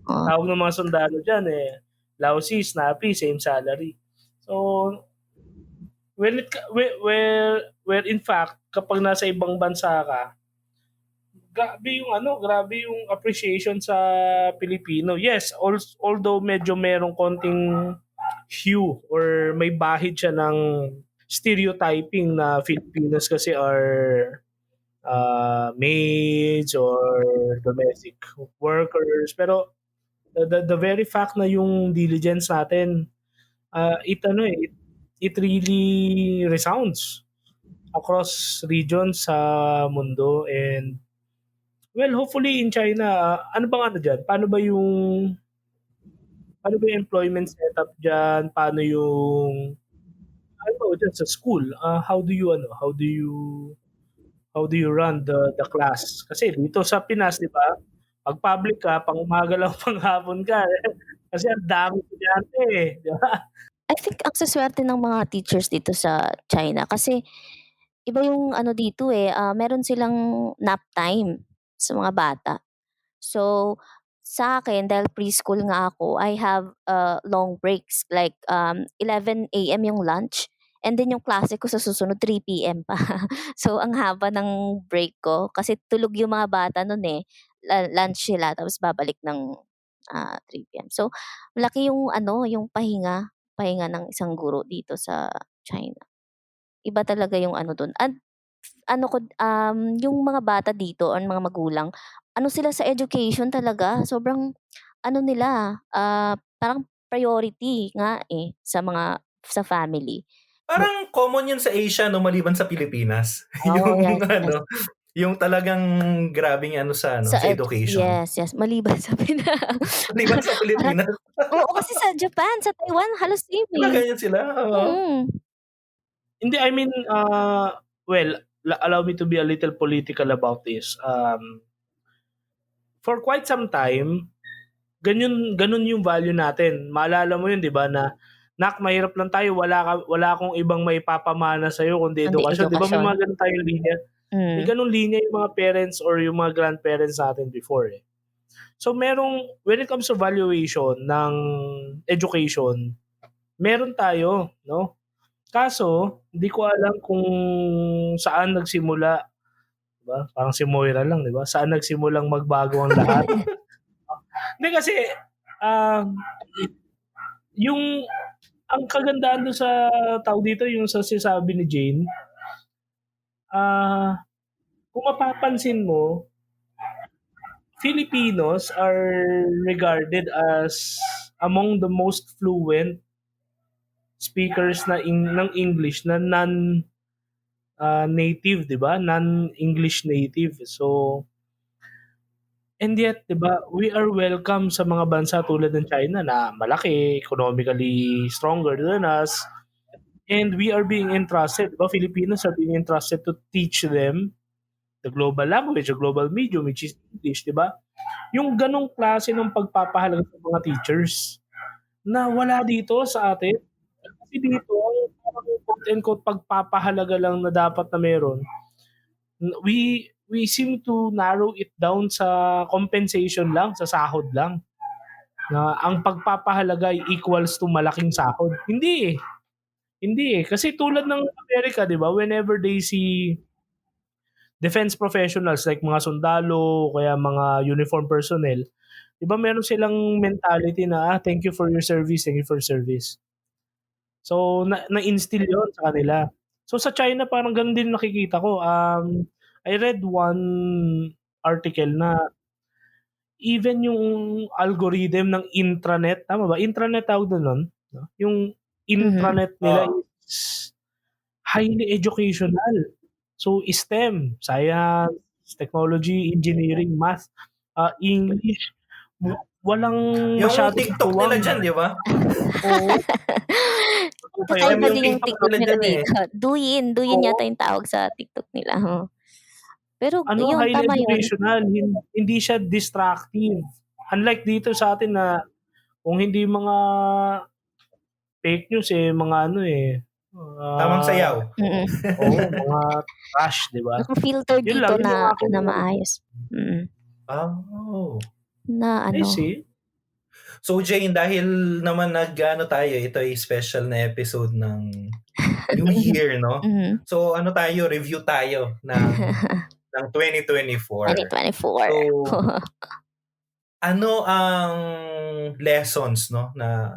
Yung tawag ng mga sundalo dyan eh, lousy, snappy, same salary. So, where in fact, kapag nasa ibang bansa ka, grabe yung appreciation sa Pilipino. Yes, although medyo merong konting hue or may bahid siya ng stereotyping na Filipinos kasi are maids or domestic workers. Pero the very fact na yung diligence natin, it really resounds across regions sa mundo. And well, hopefully in China, ano bang dyan? Paano ba yung employment setup dyan? Paano yung dyan sa school? How do you run the class? Kasi dito sa Pinas, di ba? Pag public ka, pang umaga lang, pang hapon ka. Kasi ang dami estudyante eh. Di ba? I think ang swerte ng mga teachers dito sa China kasi iba yung dito eh, meron silang nap time sa mga bata. So, sa akin, dahil preschool nga ako, I have long breaks. Like, 11 a.m. yung lunch And then yung klase ko sa susunod 3 PM pa. So ang haba ng break ko kasi tulog yung mga bata nun, eh. Lunch sila tapos babalik ng 3 PM. So malaki yung ano, yung pahinga ng isang guro dito sa China. Iba talaga yung ano dun at ano ko, yung mga bata dito or mga magulang, ano sila sa education talaga, sobrang ano nila, parang priority nga, eh, sa family. Parang common yun sa Asia 'no, maliban sa Pilipinas. Oh, Yung yes, yes. yung talagang grabing sa Sa education. yes, maliban sa Maliban sa parang Pilipinas. oo, kasi sa Japan, sa Taiwan halos same, 'Di ba eh. ganyan sila? Oo. Hindi, I mean, well, allow me to be a little political about this. For quite some time, ganun yung value natin. Maalala mo yun, 'di ba, na nak mahirap lang tayo, wala akong ibang maipapamana sa iyo kundi Kundi edukasyon. 'Di ba may edukasyon. mga ganun tayong linya? May ganung linya yung mga parents or yung mga grandparents natin before, eh. So when it comes to valuation ng education, meron tayo, no? Kaso, hindi ko alam kung saan nagsimula, 'di ba? Parang si Moira lang, 'di ba? Saan nagsimulang magbago ang lahat? Hindi kasi, um, yung ang kagandahan dun sa tawag dito, yung sa sinasabi ni Jane, kung mapapansin mo, Filipinos are regarded as among the most fluent speakers ng English na native, 'di ba? Non-English native. So, and yet, 'di ba, we are welcome sa mga bansa tulad ng China na malaki, economically stronger than us, and we are being entrusted, 'di ba? Filipinos are being entrusted to teach them the global language, the global medium, which is English, 'di ba? Yung ganong klase ng pagpapahalaga sa mga teachers na wala dito sa atin. Kasi dito, ang parang quote unquote pagpapahalaga lang na dapat na meron, we seem to narrow it down sa compensation lang, sa sahod lang. Na ang pagpapahalaga ay equals to malaking sahod. Hindi eh. Hindi eh. Kasi tulad ng Amerika, di ba, whenever they see defense professionals like mga sundalo, kaya mga uniform personnel, di ba meron silang mentality na, thank you for your service, thank you for your service. So, na-instill yun sa kanila. So, sa China, parang ganun din nakikita ko. I read one article na even yung algorithm ng intranet, tama ba? Intranet tawag doon nun? No? Yung intranet nila is highly educational. So, STEM, science, technology, engineering, math, English, walang Yung masyadong TikTok nila tuwang. dyan, di ba? Oo. Kakaiba Yung din yung TikTok TikTok nila nila dyan, eh. dito. Douyin Oo. yata yung tawag sa TikTok nila. Pero Ano, yun, highly tama yun. educational, hindi siya distractive. Unlike dito sa atin na kung hindi mga fake news, eh, mga ano, eh, Tamang sayaw. oo, mga trash, 'di ba? Naka-filter Yun dito lang, yun yung na aking maayos. Oh. Na I ano. see. So Jane, dahil naman tayo, ito ay special na episode ng New Year, no? So review tayo ng 2024. 2024. So, ano ang lessons, no, na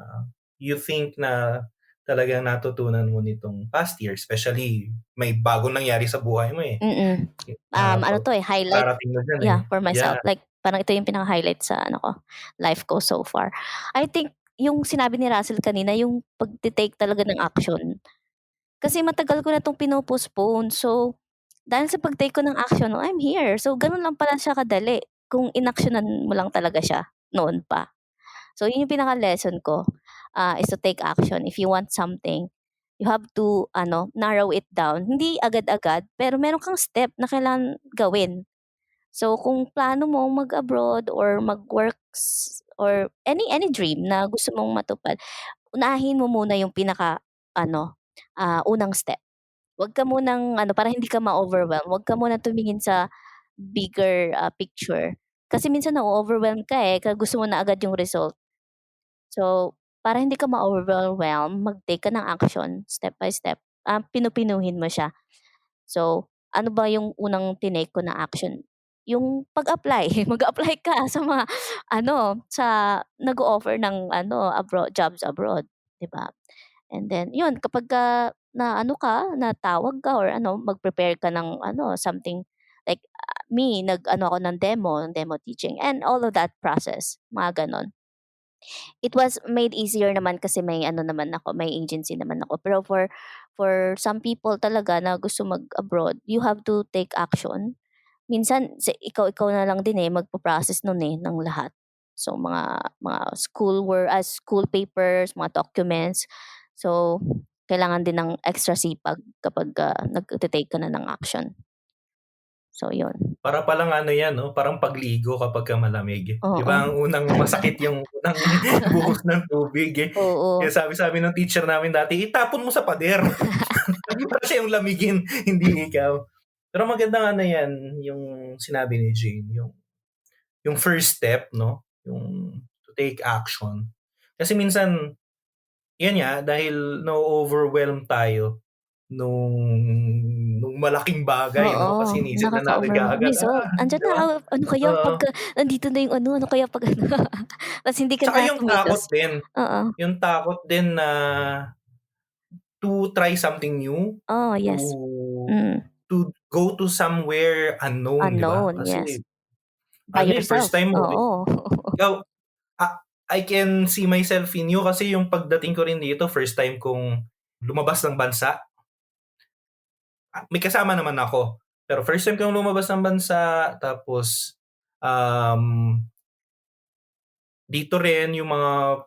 you think na talagang natutunan mo nitong past year? Especially, may bagong nangyari sa buhay mo, eh. Ano to eh, highlight. Parating mo dyan, Yeah, eh. for myself. Like, parang ito yung pinaka-highlight sa life ko so far. I think, yung sinabi ni Russell kanina, yung pag-take talaga ng action. Kasi matagal ko na itong pinopostpone. So, dahil sa pag-take ko ng action, I'm here. So, ganun lang pala siya kadali. Kung inaksyonan mo lang talaga siya noon pa. So, yun yung pinaka-lesson ko, is to take action. If you want something, you have to narrow it down. Hindi agad-agad, pero meron kang step na kailangan gawin. So, kung plano mo mag-abroad or mag-works or any dream na gusto mong matupad, unahin mo muna yung pinaka unang step. Huwag ka munang para hindi ka ma-overwhelm. Huwag ka munang tumingin sa bigger picture. Kasi minsan na-overwhelm ka eh, kasi gusto mo na agad yung result. So, para hindi ka ma-overwhelm, mag-take ka ng action step by step. pinupinuhin mo siya. So, ano ba yung unang tinake ko na action? Yung pag-apply. Mag-apply ka sa mga sa nag-o-offer ng jobs abroad, 'di ba? And then yun kapagka na natawag ka or mag-prepare ka ng something like me nag-ano ako ng demo teaching and all of that process, mga gano'n. It was made easier naman kasi may may agency naman ako. Pero for some people talaga na gusto mag-abroad, you have to take action. Minsan ikaw na lang din magpo-process nun ng lahat. So mga school papers, mga documents. So kailangan din ng extra sipag kapag nagte-take ka na ng action. So yun. Para palang yan, no? Parang pagligo kapag ka malamig. Di Oo. ba ang unang masakit yung unang buhos ng tubig eh. Oo. Kaya sabi ng teacher namin dati, itapon mo sa pader. Para siya yung lamigin, hindi ikaw. Pero magandang yan, yung sinabi ni Jane, yung first step, no? Yung to take action. Kasi minsan, yan dahil no-overwhelm tayo nung malaking bagay, no? Kasi inisip na natin kaagad, andyan di ba? na, ano kaya pag nandito na yung ano kaya pag tapos hindi ka Tsaka na yung kumilos. takot din. Oo. Yung takot din na to try something new. Oh, yes. To go to somewhere unknown, di ba? Unknown, yes. Kasi By yourself. first time mo. Oo. Ikaw, I can see myself in you kasi yung pagdating ko rin dito, first time kong lumabas ng bansa. May kasama naman ako. Pero first time kong lumabas ng bansa, tapos dito rin yung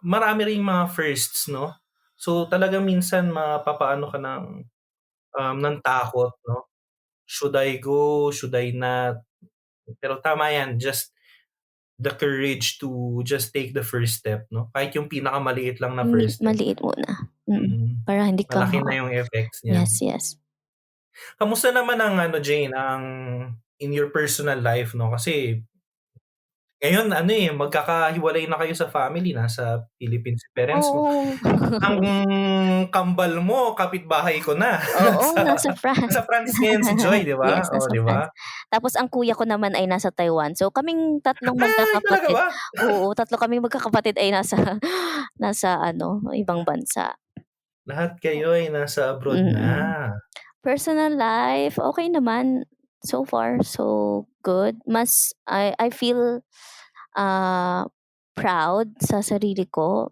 marami rin mga firsts, no? So talagang minsan mapapaano ka ng takot, no? Should I go? Should I not? Pero tama yan, just the courage to just take the first step, no? Kahit yung pinakamaliit lang na first step. Maliit muna. Para hindi ka malaki na yung effects niya. Yes. Kamusta naman ang Jane, ang in your personal life, no? Kasi ngayon magkakahiwalay na kayo sa family, nasa Philippines si parents mo. Oo. Ang kambal mo, kapitbahay ko na. Oo, nasa France. Nasa France ngayon si Joy, di ba? Yes, nasa di ba? France. Tapos ang kuya ko naman ay nasa Taiwan. So kaming tatlong Talaga magkakapatid. ba? Oo, tatlo kaming magkakapatid ay nasa ibang bansa. Lahat kayo ay nasa abroad na. Personal life, okay naman. So far, so good. I feel proud sa sarili ko.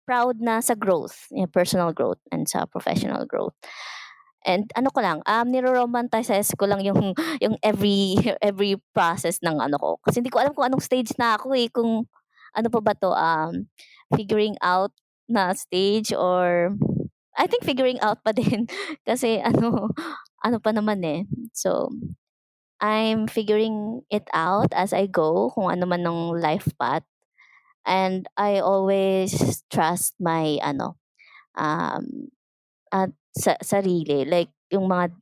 Proud na sa growth, personal growth and sa professional growth. And niro-romanticize ko lang yung every process ng ko. Kasi hindi ko alam kung anong stage na ako kung ano pa ba to, figuring out na stage or I think figuring out pa din kasi ano pa naman So I'm figuring it out as I go kung ano man ng life path. And I always trust my sarili, like yung mga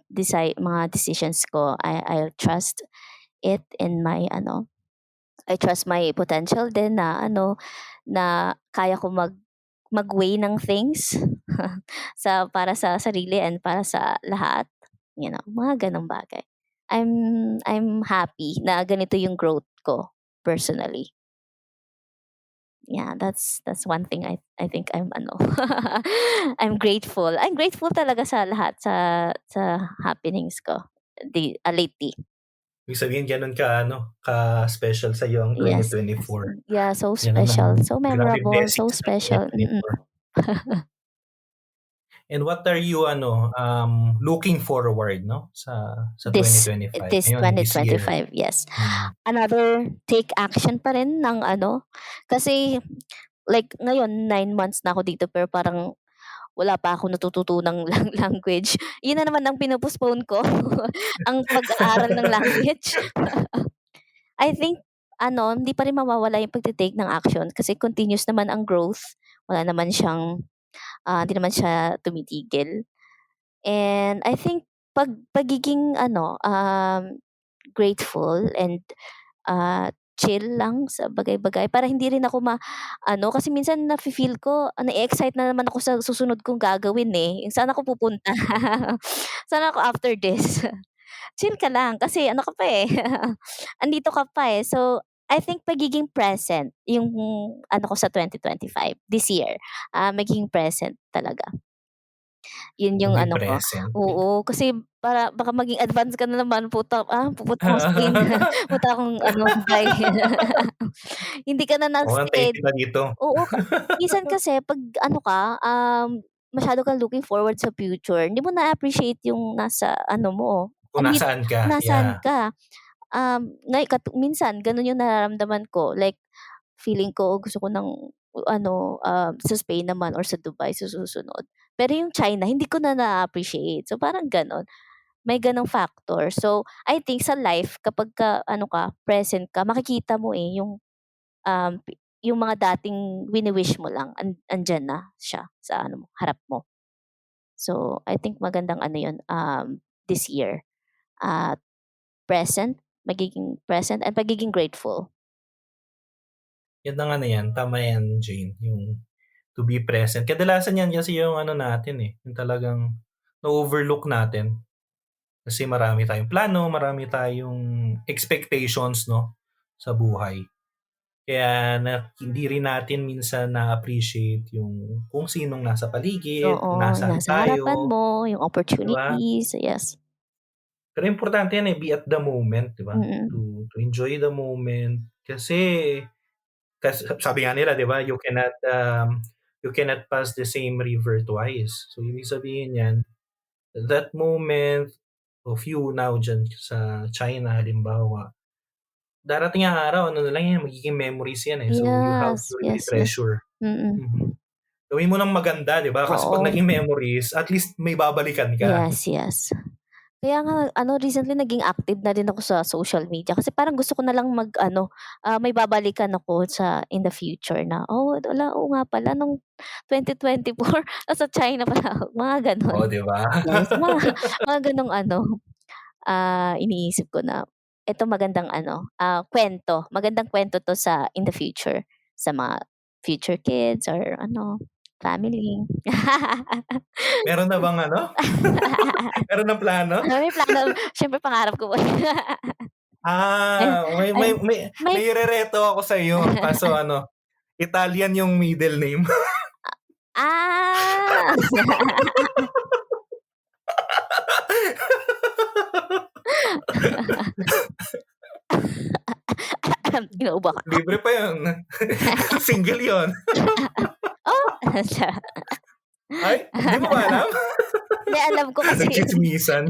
decisions ko, I trust it in my I trust my potential din na na kaya ko mag-weigh ng things para sa sarili and para sa lahat, mga ganong bagay. I'm happy na ganito yung growth ko personally. Yeah, that's one thing I think I'm I'm grateful. I'm grateful talaga sa lahat sa happenings ko lately. Ibig sabihin ganun ka special sa iyo ang 2024. Yeah, so special, so memorable, so special. And what are you looking forward sa 2025? This 2025, yes. Another take action pa rin ng kasi like ngayon 9 months na ako dito pero parang wala pa ako natututunang language. Yun na naman ang pinopostpone ko, ang pag-aaral ng language. I think hindi pa rin mawawala yung pagte-take ng action kasi continuous naman ang growth. Wala naman siyang hindi naman siya tumitigil. And I think pagiging grateful and chill lang sa bagay-bagay para hindi rin ako kasi minsan nafi-feel ko na-e-excite na naman ako sa susunod kong gagawin, eh, yung saan ako pupunta, saan ako after this. Chill ka lang kasi ano ka pa, eh, andito ka pa, eh. So, I think pagiging present yung ano ko sa 2025, this year, magiging present talaga. Yun yung Be ano ko. present. Oo, kasi para baka maging advance ka na naman, pupunta akong Spain, punta akong Dubai. Hindi ka na Mukhang nag-stead. taken na dito. Oo, minsan kasi 'pag ano ka, masyado kang looking forward sa future, hindi mo na-appreciate yung nasa ano mo, Kung ang hir nasaan ka, kung nasaan yeah. ka. Minsan gano'n yung nararamdaman ko, like feeling ko gusto ko ng sa Spain naman or sa Dubai sa susunod. Pero yung China hindi ko na na-appreciate. So, parang gano'n, may gano'ng factor. So, I think sa life kapagka ano ka, present ka, makikita mo, eh, yung mga dating wini-wish mo lang andiyan na siya sa ano mo, harap mo. So, I think magandang ano 'yun, this year, at magiging present and pagiging grateful. Yan ang ano yan, tama yan, Jane, yung to be present. Kadalasan yan kasi yung ano natin, eh, yung talagang na-overlook natin. Kasi marami tayong plano, marami tayong expectations, no, sa buhay. Kaya hindi rin natin minsan na-appreciate yung kung sinong nasa paligid, kung Oo, nasaan nasa harapan tayo, mo, yung 'di ba? opportunities, yes. Pero importante yan, eh, be at the moment, 'di ba? Mm. To enjoy the moment kasi sabi nga nila, 'di ba, you cannot pass the same river twice. So ibig sabihin niyan, that moment of you now diyan sa China halimbawa, darating ang araw ano na lang yan, magiging memories yan, eh. So you have to Yes, really yes, yes. treasure. Mm. Gawin mo ng maganda, 'di ba? Kasi 'pag Oo. naging memories, at least may babalikan ka. Yes, yes. Kaya nga recently naging active na din ako sa social media kasi parang gusto ko na lang may babalikan ako in the future na, oo nga pala nung 2024 nasa China pala ako, mga gano'n. Oo, 'di ba? Yes, mga gano'ng iniisip ko na eto magandang kwento 'to in the future sa mga future kids or family. Meron na bang meron ng plano? May plano, siyempre pangarap ko po. May Ay, may may may irereto ako sa iyo kaso Italian yung middle name. Ah! Inuubo ako. Libre pa yun. Single yun. Oh! Ay, hindi mo ba alam? Hindi, alam ko kasi. Nagchismisan.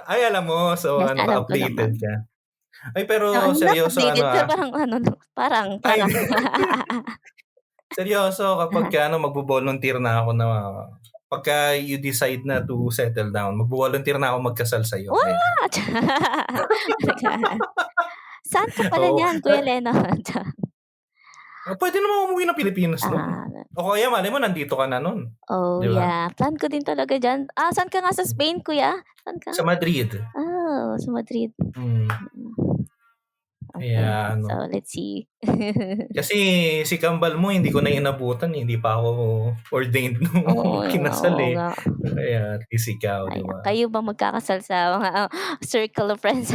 Ay, alam mo. So, Yes, alam ko updated naman. ka. Ay, pero Not seryoso, updated, pero parang. Ay, seryoso, kapag magbo-volunteer na ako na pagka you decide na to settle down, magbo-volunteer na ako magkasal sa'yo. What? Saan ka pala niyan, Kuya Lennon? Pwede naman umuwi ng Pilipinas doon. O kaya malay mo, nandito ka na nun. Oh, diba? Yeah. Plan ko din talaga dyan. Saan ka nga sa Spain, Kuya? Saan ka? Sa Madrid. Oh, sa Madrid. Okay. Kaya So, let's see. Kasi si Kambal mo, hindi ko na inabutan. Hindi pa ako ordained nung kinasal eh. Kaya at least ikaw, di ba? Kayo ba magkakasal sa mga circle of friends?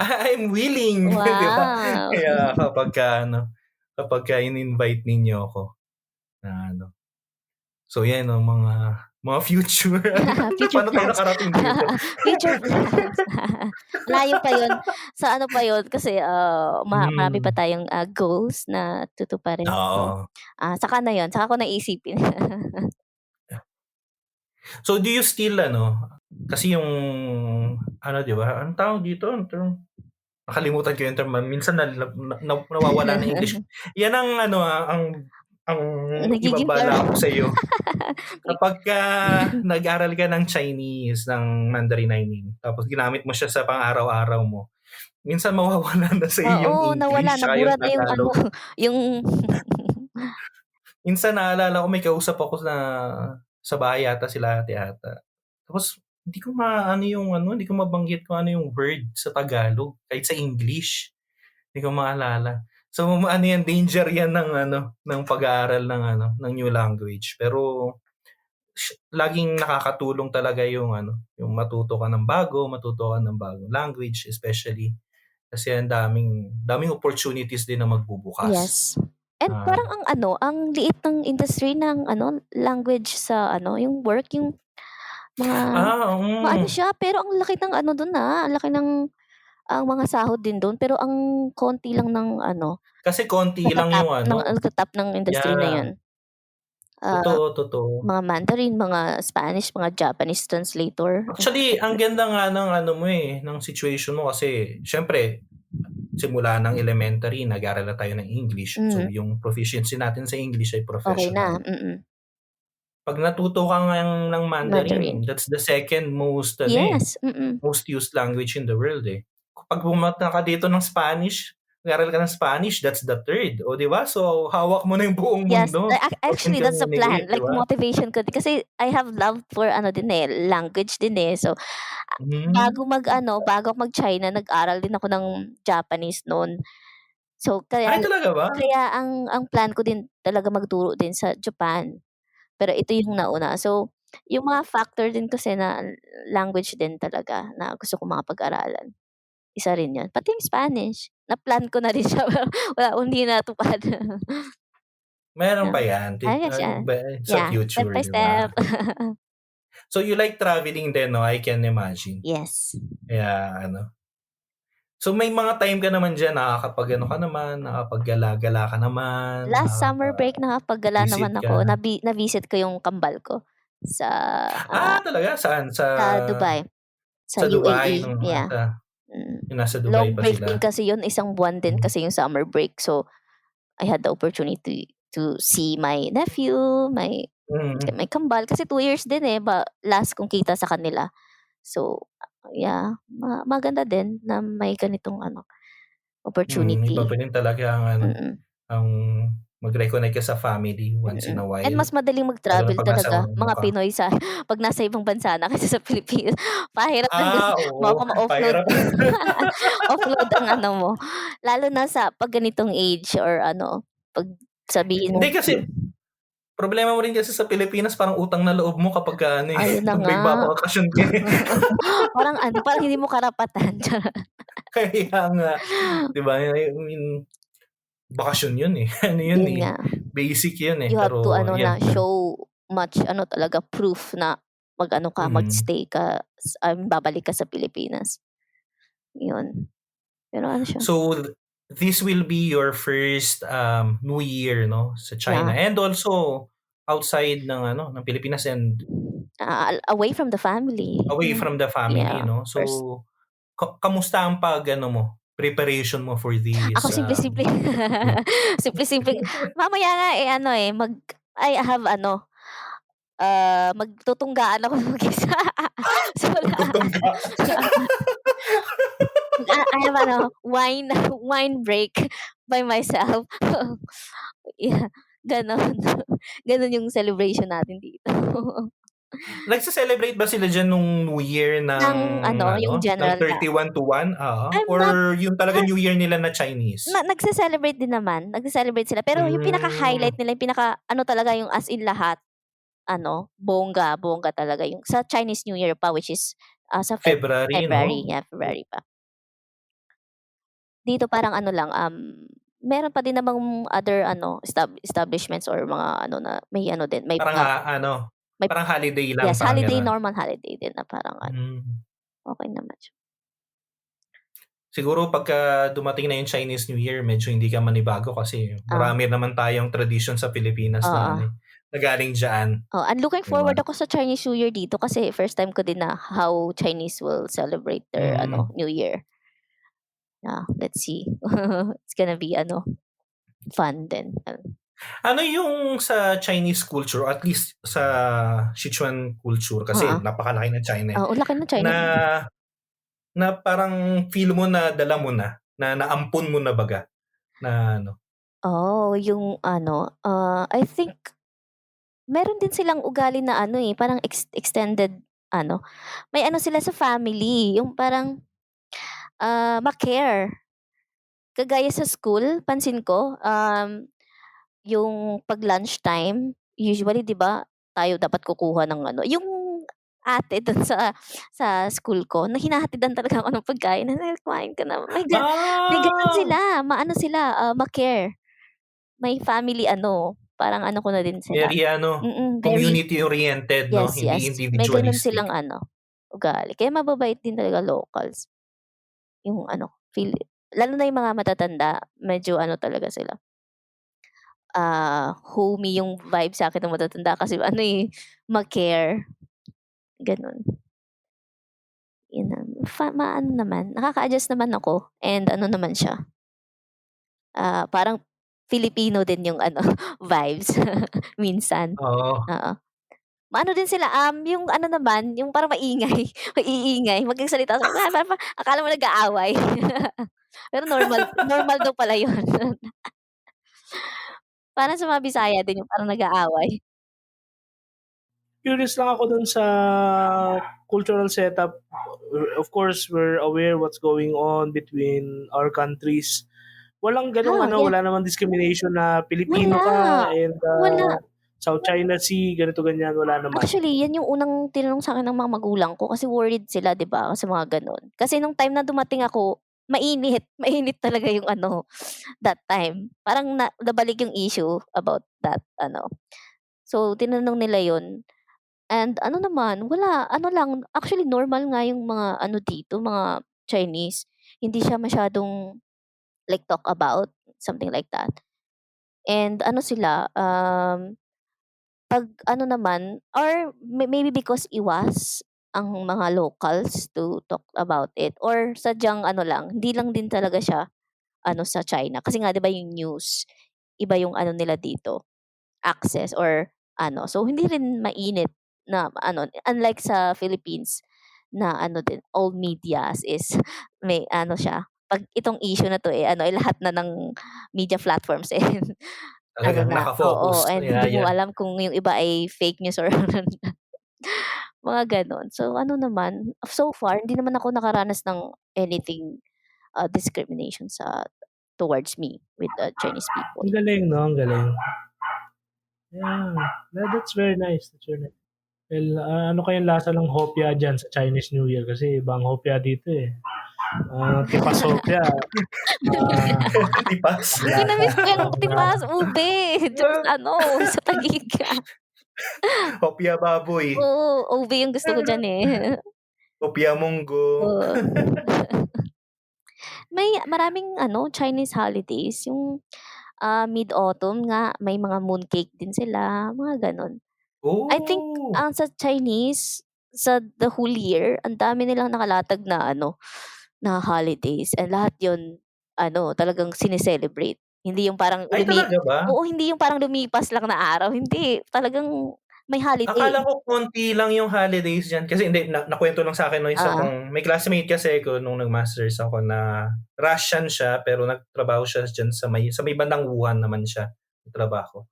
I'm willing. Wow. Di ba? Kaya kapag in-invite ninyo ako na So yan, mga future. Paano tayo nakarating dito? Future plans. Layo pa yun. Sa pa yun? Kasi marami pa tayong goals na tutuparin. Oo. Saka na yun. Saka ko naisipin. So do you still kasi yung di ba? Ang tawag dito, nakalimutan ko yung term. Minsan nawawala na English. Yan ang ibabala ko sa iyo. Kapag nag-aral ka ng Chinese, ng Mandarin, tapos ginamit mo siya sa pang-araw-araw mo, minsan mawawala na sa iyo yung English. Nawala. Nabura na yung Minsan naalala ko may kausap ako na sa bahay yata sila ate. Tapos hindi ko hindi ko mabanggit kung ano yung word sa Tagalog, kahit sa English, hindi ko maalala. So yan, danger yan ng pag-aaral ng new language. Pero laging nakakatulong talaga yung matuto ka ng bagong language, especially kasi ang daming opportunities din na magbubukas. Yes. And parang ang liit ng industry ng language sa yung work, yung mga siya, pero ang laki ng doon ang laki ng ang mga sahod din doon, pero ang konti lang ng Kasi konti lang yung nagtatap ng industry na yun. Totoo. Mga Mandarin, mga Spanish, mga Japanese translator. Actually, ang ganda nga ng situation mo kasi, syempre, simula ng elementary, nag-aaral na tayo ng English. So, yung proficiency natin sa English ay professional. Okay na. Pag natuto ka ng Mandarin, that's the second most most used language in the world eh. Pag bumata ka dito ng Spanish, nag-aaral ka ng Spanish, that's the third. O, di ba? So, hawak mo na yung buong mundo. Yes, actually, that's the plan. Like, diba? motivation ko. Kasi I have love for language din eh. So, bago mag-China, nag-aral din ako ng Japanese noon. So, kaya talaga ba? Kaya ang plan ko din talaga magturo din sa Japan. Pero ito yung nauna. So, yung mga factor din kasi na language din talaga na gusto ko makapag-aralan. Isa rin yun. Pati yung Spanish. Na-plan ko na rin siya. Hindi natupad. Meron pa yan. Sa future. Step by step. So, you like traveling din, no? I can imagine. Yes. Kaya, So, may mga time ka naman dyan, nakapaggala-gala ka naman. Last summer break, nakapaggala naman ako. Na-visit ko yung kambal ko. Sa... talaga? Saan? Sa Dubai. Sa Dubai. UAE. Yeah. Yung nasa Dubai long pa break sila. din kasi yun. Isang buwan din kasi yung summer break. So, I had the opportunity to see my nephew, my kambal. Kasi 2 years din last kong kita sa kanila. So, yeah, maganda din na may ganitong opportunity. Iba pa rin talaga ang mag-reconnect ka sa family once in a while. And mas madaling mag-travel talaga, mga Pinoy pag nasa ibang bansa na kasi sa Pilipinas. Pahirap ma-offload. Offload ang mo. Lalo na sa pag ganitong age or pag sabihin mo. Hindi kasi, problema mo rin kasi sa Pilipinas, parang utang na loob mo kapag Ayun na nga. nagbabakasyon ka. parang hindi mo karapatan. Kaya nga, di ba? Bakasyon yun eh. Basic yun eh. You have pero, to show much talaga proof na magstay ka, babalik ka sa Pilipinas. Yun. Pero siya. So, this will be your first New Year, no, sa China, and also outside ng Pilipinas and away from the family. No. So, kamusta ang preparation mo for this? Ako simple. Simple. Mamaya nga I have magtutunggaan ako mag-isa. So, I have wine break by myself. Yeah, ganon yung celebration natin dito. Nagsa-celebrate ba sila dyan nung New Year ng yung general 31 to 1? Or yung talaga New Year nila na Chinese? Nagsa-celebrate din naman. Nagsa-celebrate sila. Pero yung pinaka-highlight nila, yung talaga yung as in lahat, bongga talaga. Yung sa Chinese New Year pa, which is sa February. No? Yeah, February pa. Dito parang lang, meron pa din namang other establishments or mga na may din. May parang parang holiday lang. Yes, holiday, normal holiday din na parang okay naman siya. Siguro pagka dumating na yung Chinese New Year, medyo hindi ka manibago kasi marami naman tayong tradition sa Pilipinas na galing dyan. I'm looking forward ako sa Chinese New Year dito kasi first time ko din na how Chinese will celebrate their New Year. Let's see. It's gonna be fun din. Ano yung sa Chinese culture, at least sa Sichuan culture, kasi napakalaki ng China. Laki ng China. Na parang feel mo na dala mo na naampun mo na baga. Na yung I think meron din silang ugali na parang extended may sila sa family, yung parang ma-care. Kagaya sa school, pansin ko, yung pag lunchtime, usually 'di ba, tayo dapat kukuha ng yung ate dun sa school ko na hinahatidan talaga ako ng pagkain, "Kumain ka na." May gano'n Ah! sila, sila, ma-care. May family parang ko na din sila. Very Very community-oriented, no? yes, Hindi yes. May gano'n individualistic. silang ugali. Kaya mababait din talaga locals. Yung lalo na yung mga matatanda, medyo talaga sila, homey yung vibe sa'kin ng matatanda kasi ma-care, gano'n. Yun lang, naman, nakaka-adjust naman ako and naman siya, parang Filipino din yung vibes minsan, Oo. oo. Maano din sila, yung naman, yung parang maingay, maiingay, magsasalita akala mo nag-aaway. Pero normal daw pala yun. Parang sa mga Bisaya din yung parang nag-aaway. Curious lang ako dun sa cultural setup. Of course, we're aware what's going on between our countries. Walang ganung Yeah. wala namang discrimination na Pilipino Wala. ka and Wala. South China Sea, ganito ganyan, wala naman. Actually, yan yung unang tinanong sa'kin ng mga magulang ko kasi worried sila 'di ba, sa mga gano'n. Kasi nung time na dumating ako, mainit, mainit talaga yung that time. Parang nabalik yung issue about that So, tinanong nila yun and naman, wala, lang, actually normal nga yung mga dito, mga Chinese. Hindi siya masyadong like talk about, something like that. And sila, 'pag naman or maybe because iwas ang mga locals to talk about it or sadyang lang, hindi lang din talaga siya sa China. Kasi nga 'di ba yung news, iba yung nila dito, access or so hindi rin mainit na unlike sa Philippines na din, all medias is may siya, 'pag itong issue na 'to, lahat na ng media platforms, Talagang na, oo, naka-focus. and Yeah, hindi mo yeah. alam kung yung iba ay fake news or mga gano'n. So naman, so far hindi naman ako nakaranas ng anything, discrimination towards me with the Chinese people. Ang galing, no? Ang galing. Yeah, that's very nice. That's very nice. Well, ano kayang lasa ng hopya dyan sa Chinese New Year? Kasi ibang hopya dito eh. Tipas hopya. Tipas. Kinamiss ko yung Lasa. tipas, ube, just sa Taguig. Hopya baboy. Oo, ube yung gusto ko dyan eh. Hopya munggo. Oo. May maraming Chinese holidays, yung Mid-Autumn nga, may mga mooncake din sila, mga gano'n. I think Oh! sa Chinese, sa the whole year, ang dami nilang nakalatag na na holidays and lahat 'yun talagang sine-celebrate. Hindi yung parang Ay, talaga ba? oo, hindi yung parang lumipas lang na araw, hindi. Talagang may holiday. Akala ko konti lang yung holidays diyan kasi hindi nakuwento lang sa akin nung isa kong may classmate kasi ko nung nag-masters ako na Russian siya pero nagtrabaho siya diyan sa may bandang Wuhan naman siya nagtrabaho.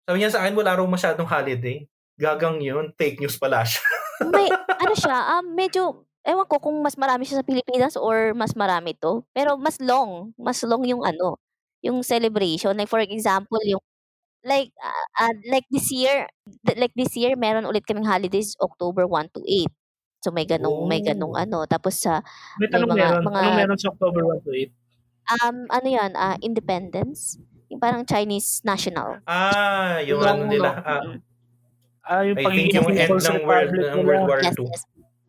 Sabi niya sa akin wala raw masyadong holiday. Gagang yun, fake news pala siya. May siya, medyo ewan ko kung mas marami siya sa Pilipinas or mas marami 'to, pero mas long yung yung celebration. Like for example, yung like this year meron ulit kaming holidays October 1 to 8. So may ganong Oh. tapos May may tanong mga meron. Anong meron sa October 1 to 8? yan, independence, yung parang Chinese national. Yung Long, nila. Yung I think yung end People's ng World Republic nila. War Yes, II. yes.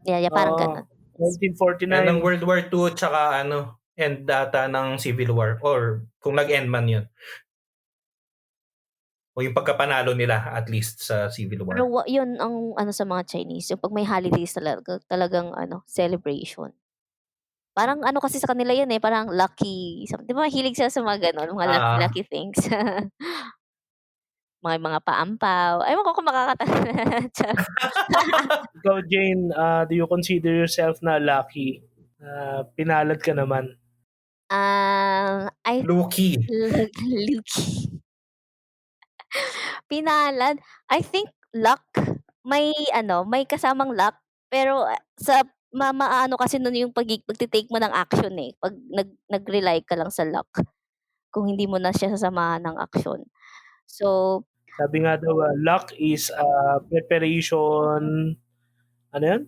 Yeah, parang ganun. 1949. End ng World War II tsaka end data ng Civil War or kung nag-end man yun. O yung pagkapanalo nila at least sa Civil War. Pero yun ang sa mga Chinese, yung pag may holidays talagang celebration. Parang kasi sa kanila yun parang lucky, 'di ba mahilig sila sa mga gano'n, mga lucky things. mga paampaw. Ewan ko kung Ikaw, Jane, do you consider yourself na lucky? Pinalad ka naman. Lucky. Lucky. Pinalad. I think luck, may kasamang luck, Pero sa maano kasi nun yung pagte-take mo ng action, eh, 'pag nag-rely ka lang sa luck, kung hindi mo na siya sasamahan ng aksyon. So, Sabi nga daw, luck is preparation, ano yan?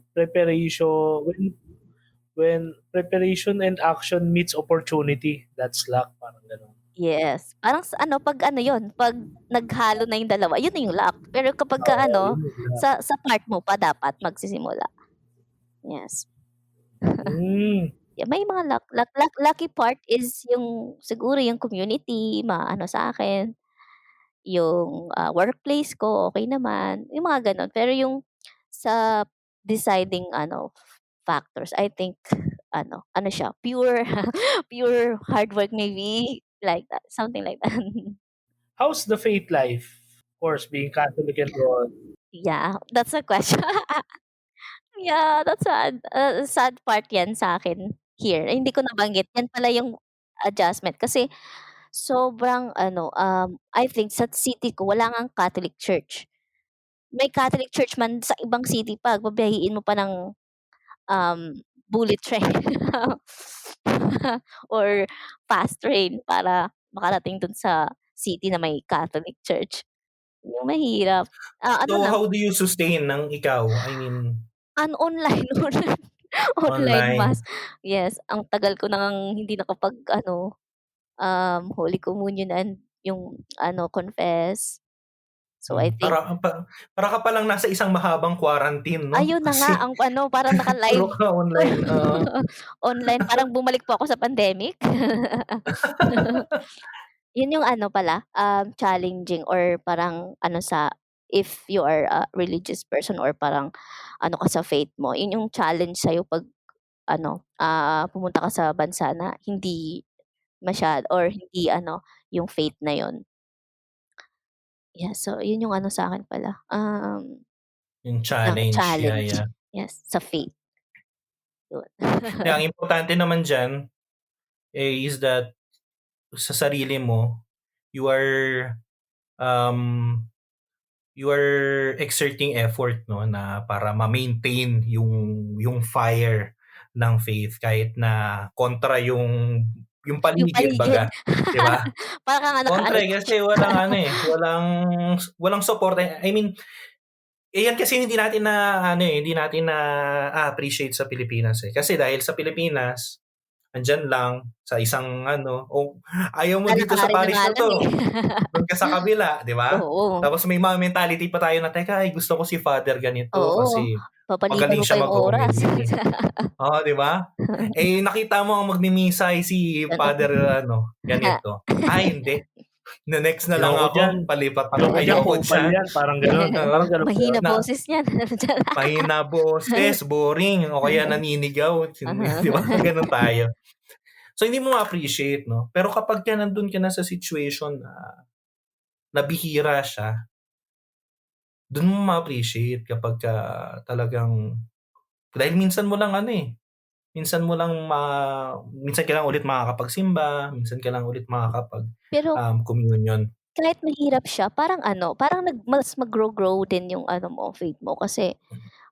When preparation and action meets opportunity, that's luck, parang gano'n. yes, parang sa ano 'pag ano yun, 'pag naghalo na yung dalawa, yun na yung luck. Pero kapagka Oo, ano, yun yung luck. sa part mo pa dapat magsisimula. Yes. Yeah, may mga lucky part is yung siguro yung community maano sa akin, yung, workplace ko okey naman, yung mga gano'n. Pero yung sa deciding ano factors, I think ano siya pure pure hard work maybe, like that, something like that. How's the faith life? Of course, being Catholic and all. Yeah, that's a question. Yeah, that's sad. Sad part 'yan sa'kin here. Hindi ko nabanggit, 'yan pala yung adjustment kasi sobrang ano, I think sa city ko wala ngang Catholic church. May Catholic church man sa ibang city pa, babiyahiin mo pa ng, um, bullet train or fast train para makarating dun sa city na may Catholic church. Yung mahirap. Ano So, lang, how do you sustain ng ikaw? I mean, online, online online. mass. Yes, ang tagal ko nang hindi nakapag-ano, Holy Communion and yung ano, confess. So, I think Para ka palang nasa isang mahabang quarantine, no? ayun na nga Kasi ang ano, parang puro naka-live ka online. online, parang bumalik po ako sa pandemic. Yun yung ano pala, challenging or parang ano sa if you are a religious person or parang ano ka sa faith mo, yun yung challenge sa'yo 'pag ano, pumunta ka sa bansa na hindi or hindi ano, yung faith na yun. Yeah, so yun yung ano sa'kin pala, Yung na challenge, challenge. yeah. Yes, sa faith, yun. Ang importante naman diyan, is that sa sarili mo, you are, um, you are exerting effort, no, na para ma-maintain yung fire ng faith kahit na kontra yung Yung paligid paligid. baga, 'di ba? Para kang ano, Kontra, kasi walang ano, walang support. I mean, yan kasi hindi natin na-appreciate sa Pilipinas, eh. Kasi dahil sa Pilipinas, andiyan lang sa isang ayaw mo dito sa lalakarin na parish nga na lang, 'to, eh. do'n ka sa kabila, 'di ba? Oo, Tapos may mga mentality pa tayo na, "Teka, gusto ko si father ganito oo. kasi Papaliban magaling mo pa siya yung oras. mag-homily." Oo, 'di ba? Eh, nakita mo ang magmimisa ay si father ganito. Hindi. Next na lang Ayoko diyan. ako, palipat ako. Ayoko diyan, Ayoko kupal diyan. yan, parang gano'n. Oo, Parang gano'n ba Mahina yun? boses niyan. Mahina boses, boring, o kaya naninigaw, 'di ba? Gano'n tayo. So, hindi mo ma-appreciate, no? Pero kapag nandun ka na sa situation na nabihira siya, dun mo ma-appreciate kapagka talagang dahil minsan ka lang ulit makakapagsimba, minsan ka lang ulit makakapag, Pero communion. kahit mahirap siya parang ano, parang mas mag-grow din yung ano mo, faith mo kasi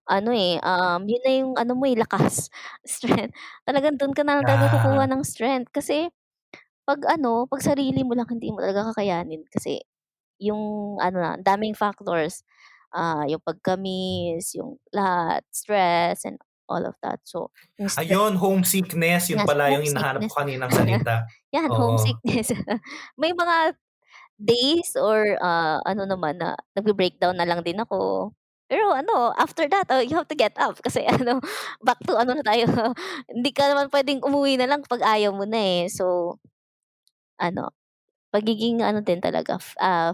ano, eh, yun na yung ano mo, eh, lakas, strength. Talagang dun ka na lang talaga kukuha Ah, ng strength kasi 'pag sarili mo lang hindi mo talaga kakayanin kasi yung ano na, ang daming factors, yung pagka-miss, yung lahat, stress and all of that. So, yung ayun, homesickness, yun yes, pala yung hinahanap homesickness. ko kaninang salita. 'Yan, Oo. homesickness. May mga days or, ano naman na nagbe-breakdown na lang din ako. Pero ano, after that, you have to get up kasi ano, back to ano na tayo, hindi ka naman puwedeng umuwi na lang 'pag ayaw mo na, eh. So, ano, pagiging ano din talaga,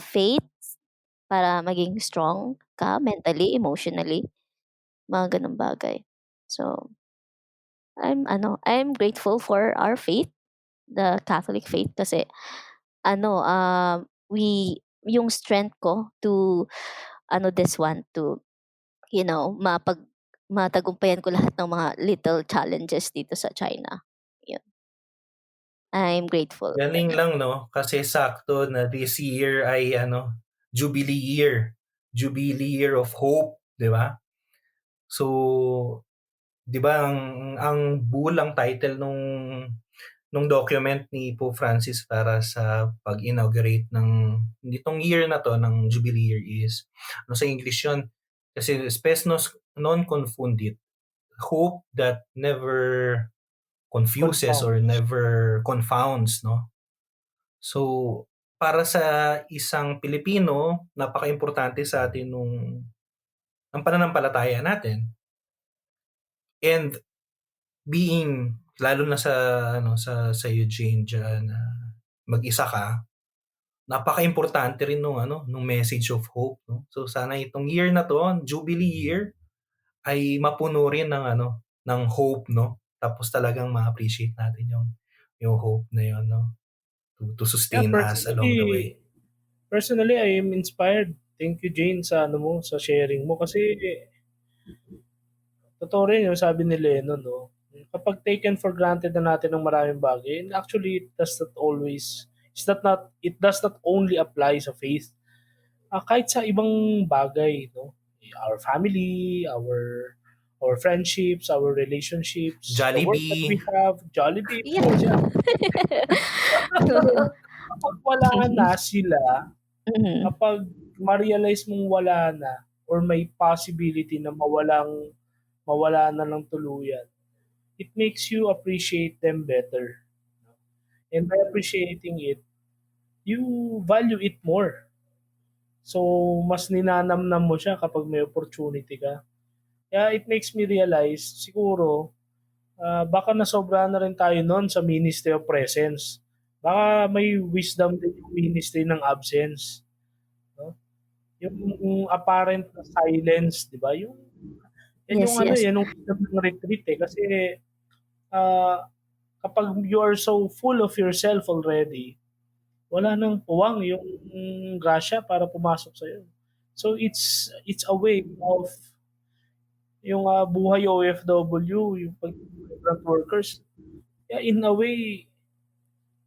faith para maging strong ka mentally, emotionally, mga gano'ng bagay. So, I'm grateful for our faith, the Catholic faith kasi ano, yung strength ko to ano this one, to matagumpayan ko lahat ng mga little challenges dito sa China, yun. I'm grateful for Galing that. lang 'no, kasi sakto na this year ay Jubilee year. Jubilee year of hope, 'di ba? So, 'di ba ang bulang title nung document ni Pope Francis para sa pag-inaugurate ng nitong year na 'to ng Jubilee year is sa English 'yun kasi spes non confundit, hope that never confuses or never confounds, no? So, para sa isang Pilipino, napaka-importante sa atin ng pananampalataya natin. And being lalo na sa Eugene diyan na mag-isa ka, napaka-importante rin nung message of hope, no? So sana itong year na 'to, Jubilee year, ay mapuno rin ng hope, no? Tapos talagang ma-appreciate natin yung hope na 'yon, no? To sustain us along the way. Personally, I am inspired. Thank you, Jane, sa sa sharing mo kasi totoo rin yung sabi ni Lennon, no? Kapag taken for granted na natin ng maraming bagay, and actually it does not only apply sa faith. Kahit sa ibang bagay, no? Our family, our friendships, our relationships, the work that we Jollibee. have, Jollibee. Yeah. Kapag wala na sila, Mhm. kapag ma-realize mong wala na or may possibility na mawala na ng tuluyan, it makes you appreciate them better. And by appreciating it, you value it more. So, mas ninanamnam mo siya kapag may opportunity ka. Kaya it makes me realize, siguro, baka nasobrahan na rin tayo noon sa ministry of presence. Baka may wisdom din yung ministry ng absence. No? Yung apparent na silence, di ba? Yan Yes, yung yes. yan yung wisdom ng retreat eh. Kasi kapag you are so full of yourself already, wala nang puwang yung grasya para pumasok sa'yo. So it's a way of yung buhay OFW, yung migrant workers. Yeah, in a way,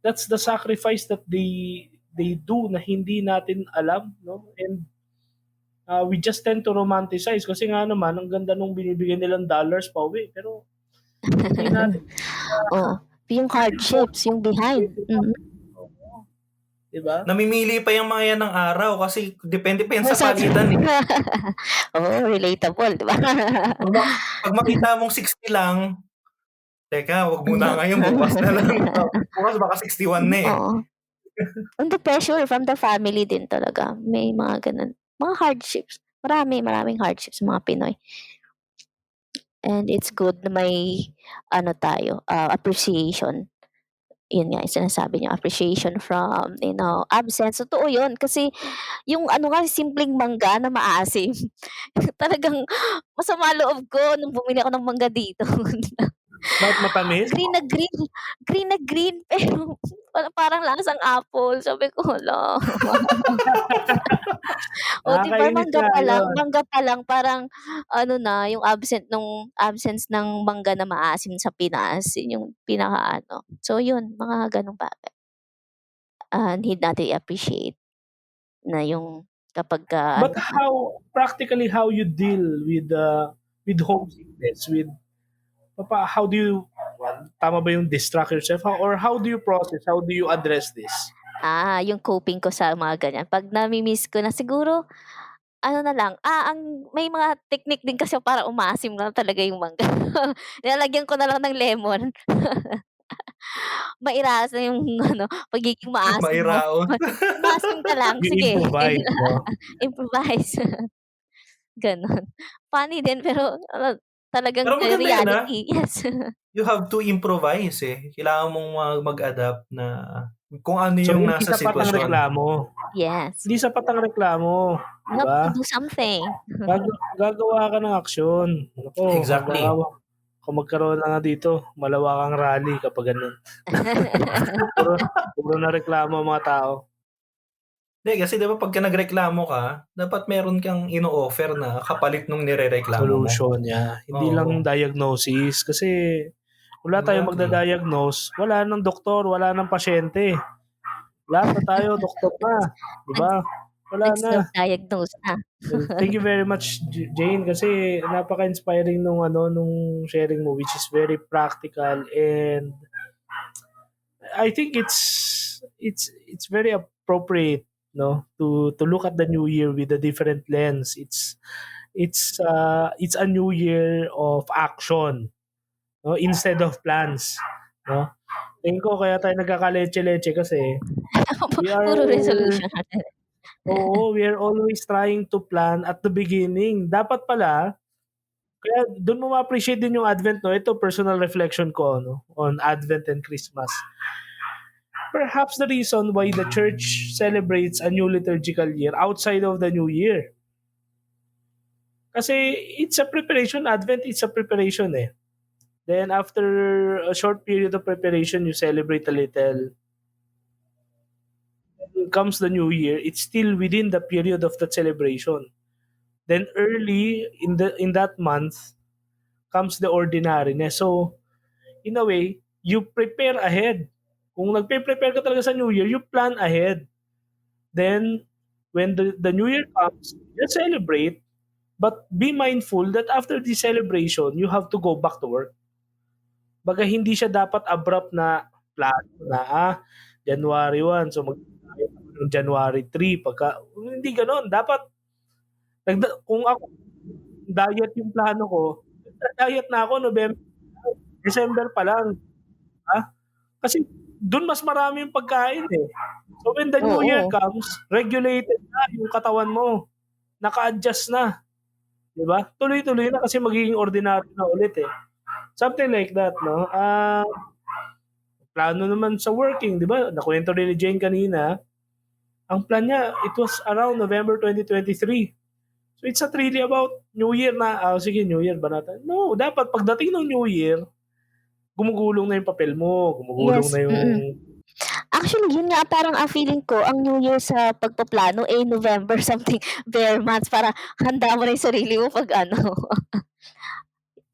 that's the sacrifice that they do na hindi natin alam, no? And we just tend to romanticize kasi nga naman ang ganda nung binibigyan nilang dollars pa uwi, pero hindi natin Oh, yung hardships, yung behind. Mhm. Diba? Namimili pa yung mga yan ng araw kasi depende pa yan sa palitan eh. Oh, relatable, di ba? Pag makita mong 60 lang, teka, wag muna ngayon, bukas na lang. Bukas baka 61 na eh. Oo. And the pressure from the family din talaga. May mga ganun. Mga hardships. Maraming hardships sa mga Pinoy. And it's good na may tayo, appreciation. Yun nga, yung sinasabi niyo, appreciation from, absence. Totoo yun. Kasi, yung simpleng mangga na maasim, talagang masama loob ko nung bumili ako ng mangga dito. Bakit matamis? Green na green, pero parang lasang apple. Sabi ko, hala. O, di ba, Nakakainis nga yun. mangga pa lang, parang, yung absence ng mangga na maasim sa Pinas, yun yung So, yun, mga ganong bagay. Need natin i-appreciate na yung kapag But practically how you deal with homesickness, how do you, tama ba yung distract yourself? Or how do you process, how do you address this? yung coping ko sa mga ganyan. Pag nami-miss ko na siguro, na lang, may mga technique din kasi para umasim na talaga yung mangga. Nilalagyan ko na lang ng lemon. Mairaos na yung pagiging maasim mo. Mairaos. Maasim ka lang, sige. Improvise, no? Improvise. Ganon. Funny din, pero talagang Pero maganda yun, reality. Yes. You have to improvise eh. Kailangan mong mag-adapt na kung ano So, yung hindi nasa sapat ang sitwasyon. reklamo. Yes. Hindi sapat ang reklamo. You have Diba? to do something. Gagawa ka ng aksyon. Ako, Exactly. Kung magkaroon na nga dito, malawakang rally kapag ganun. puro na reklamo ang mga tao. Hindi, kasi diba pagka nagreklamo ka, dapat meron kang ino-offer na kapalit nung nirereklamo mo. Solution niya. Hindi Oo. lang diagnosis. Kasi wala tayong magda-diagnose. Wala nang doktor, wala nang pasyente. Lahat na tayo, doktor na. Diba? Wala na. Nag-self-diagnose na. Well, thank you very much, Jane, kasi napaka-inspiring nung sharing mo, which is very practical, and I think it's very appropriate, no, to look at the new year with a different lens. It's a new year of action, no, instead of plans, no. Tingin ko kaya tayo nagkakaleche-leche kasi we are Puro resolution. we are always trying to plan at the beginning. Dapat pala, kaya doon mo ma-appreciate din yung Advent, no. Ito personal reflection ko, no, on Advent and Christmas. Perhaps the reason why the church celebrates a new liturgical year outside of the new year. Kasi it's a preparation, Advent is a preparation eh. Then after a short period of preparation, you celebrate a little. Then comes the new year, it's still within the period of that celebration. Then early in that month comes the ordinariness. So in a way, you prepare ahead. Kung nagpe-prepare ka talaga sa New Year, you plan ahead. Then when the New Year comes, you celebrate, but be mindful that after the celebration, you have to go back to work. Baga hindi siya dapat abrupt na plan na January 1, so mag-diet ako ng January 3 pagka hindi ganoon. Dapat kung ako diet yung plano ko, diet na ako November, December pa lang. Kasi doon mas marami yung pagkain eh. So when the new year comes, regulated na yung katawan mo. Naka-adjust na. 'Di ba? Tuloy-tuloy na kasi magiging ordinary na ulit eh. Something like that, no? Plano naman sa working, 'di ba? Nakwento rin ni Jane kanina. Ang plan niya, it was around November 2023. So it's not really about New Year na, sige, New Year ba natin? No, dapat pagdating ng New Year, gumugulong na yung papel mo, gumugulong na yung... Actually, yun nga, parang feeling ko, ang New Year sa pagpaplano, November something, bare months, para handa mo na yung sarili mo pag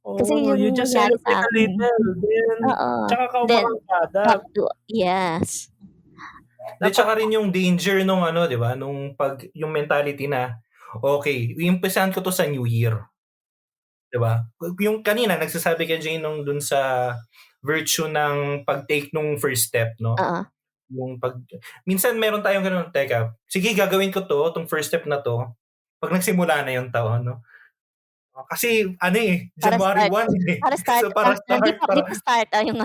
Kasi yun you just celebrate a little, then, tsaka ka umakangkada. Yes. At saka rin yung danger nung di ba, nung yung mentality na, okay, iimpisahan ko to sa New Year. Di ba? Yung kanina, nagsasabi ka, Jane, nung dun sa virtue ng pag-take nung first step, no? Yung minsan meron tayong ganun, teka, sige, gagawin ko to, tong first step na to, pag nagsimula na yung taon, no? Kasi, January 1 eh. Para start. So, para start. Hindi pa start yung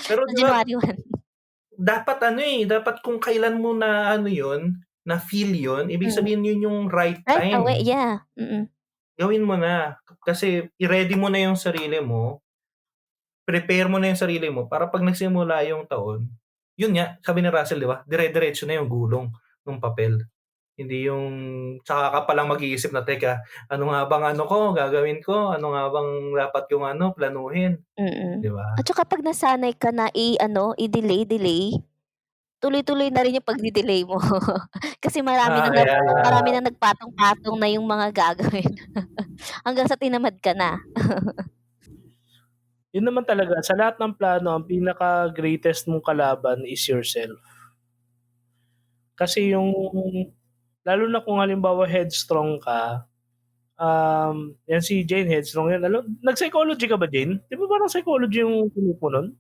Pero January 1. Dapat dapat kung kailan mo na yun, na feel yun, ibig sabihin yun yung right time. Right away, yeah. Gawin mo na. Kasi, i-ready mo na yung sarili mo, prepare mo na yung sarili mo, para pag nagsimula yung taon, yun nga, sabi ni Russell, di ba? Dire-diretso na yung gulong ng papel. Hindi yung, tsaka ka palang mag-iisip na, teka, ano nga bang gagawin ko? Ano nga bang dapat yung planuhin? Di ba? At saka pag nasanay ka na i-delay, tuloy-tuloy na rin yung pag-delay mo. Kasi marami na nagpatong-patong na yung mga gagawin. Hanggang sa tinamad ka na. Yun naman talaga, sa lahat ng plano, ang pinaka-greatest mong kalaban is yourself. Kasi lalo na kung halimbawa headstrong ka, yan si Jane, headstrong yan. Nag-psychology ka ba, Jane? Di ba parang psychology yung tinip mo nun?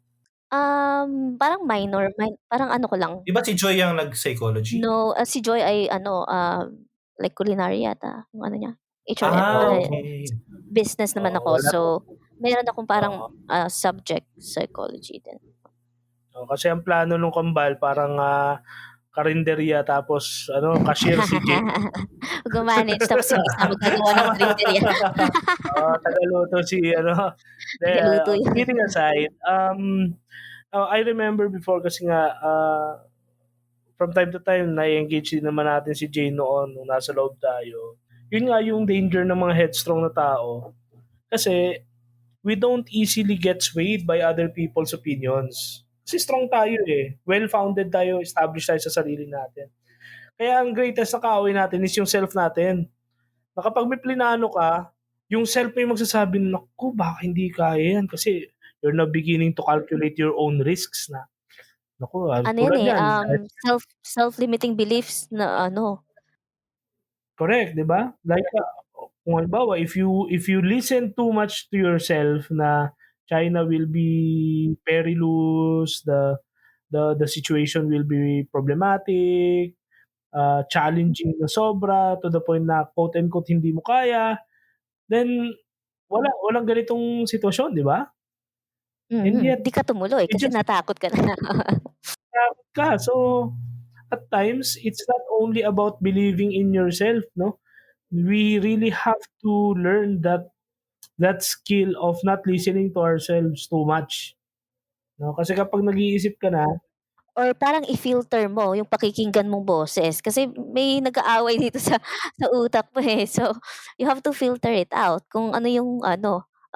Parang minor, parang ko lang. Di ba si Joy ang nag-psychology? No, si Joy ay like culinary yata, yung niya. HRM. Okay. Business naman ako. So, meron akong parang subject psychology din. Kasi ang plano nung kambal parang karinderya tapos cashier si Jane. Gumanage tapos yung isa magagawa ng karinderya. Tagaluto si Tagaluto yun. Kidding aside, I remember before kasi nga from time to time na-engage din naman natin si Jane noon nung nasa loob tayo. Yun nga yung danger ng mga headstrong na tao. Kasi we don't easily get swayed by other people's opinions. Kasi strong tayo eh. Well-founded tayo, established tayo sa sarili natin. Kaya ang greatest na kaaway natin is yung self natin. Na kapag may plinano ka, yung self mo yung magsasabi, naku, baka hindi kaya yan. Kasi you're now beginning to calculate your own risks na. Naku, Self-limiting beliefs na Correct, 'di ba? Like, kung halimbawa, if you listen too much to yourself na China will be perilous, the situation will be problematic, challenging na sobra to the point na quote unquote hindi mo kaya, then walang ganitong sitwasyon, 'di ba? And yet, Di ka tumuloy you kasi just natakot ka na. takot ka. So, at times, it's not only about believing in yourself, no? We really have to learn that skill of not listening to ourselves too much, no? Kasi kapag nag-iisip ka na, Or parang i-filter mo yung pakikinggan mong boses kasi may nag-aaway dito sa utak mo, eh. So, you have to filter it out kung ano yung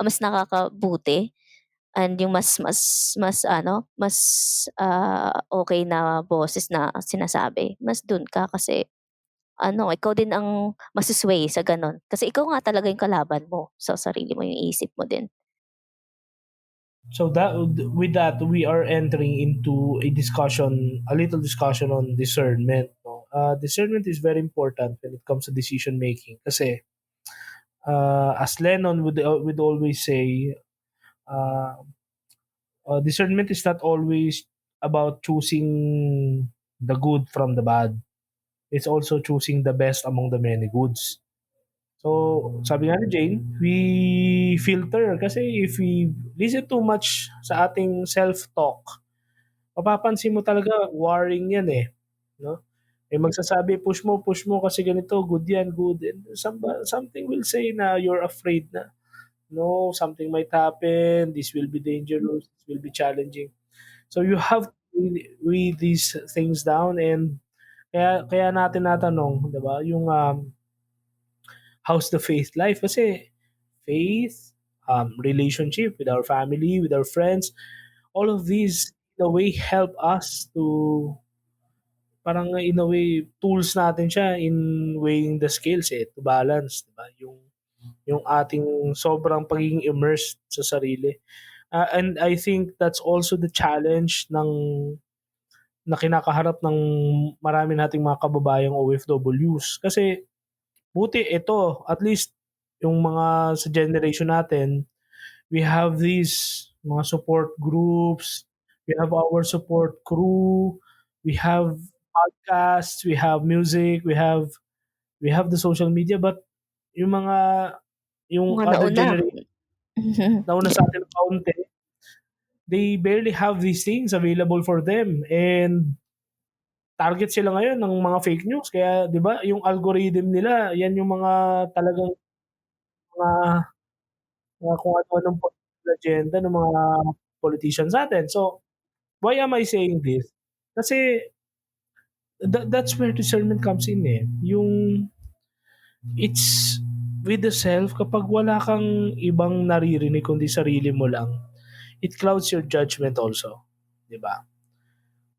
mas nakakabuti and yung okey na boses na sinasabi, mas dun ka kasi ikaw din ang masu-sway sa gano'n. Kasi ikaw nga talaga yung kalaban mo sa sarili mo, yung isip mo din. so that with that, we are entering into a little discussion on discernment, no? Discernment is very important when it comes to decision making kasi, as Lennon would always say, uh, discernment is not always about choosing the good from the bad. It's also choosing the best among the many goods. So, sabi nga ni Jane, we filter kasi if we listen too much sa ating self-talk, mapapansin mo talaga warring yan, eh, 'no? May magsasabi, push mo kasi ganito, good yan, good." And something will say na you're afraid na, "No, something might happen, this will be dangerous, this will be challenging." So, you have to weigh these things down, and kaya natin natanong, 'di ba, yung, how's the faith life? Kasi faith, relationship with our family, with our friends, all of these in a way help us to parang in a way tools natin siya in weighing the scales, eh, to balance, 'di ba? Yung ating sobrang pagiging immersed sa sarili. And I think that's also the challenge na kinakaharap ng marami nating mga kababayang OFWs. Kasi buti ito, at least yung mga sa generation natin, we have these mga support groups, we have our support crew, we have podcasts, we have music, we have the social media, but yung mga yung Mga other nauna. generation nauna sa atin ng kaunti, they barely have these things available for them, and target sila ngayon ng mga fake news. Kaya 'di ba yung algorithm nila, yan yung mga talagang mga kung ano-anong political agenda ng mga politicians natin. So, why am I saying this? Kasi that's where discernment comes in, eh. Yung it's with the self, kapag wala kang ibang naririnig kundi sarili mo lang, it clouds your judgment also, 'di ba?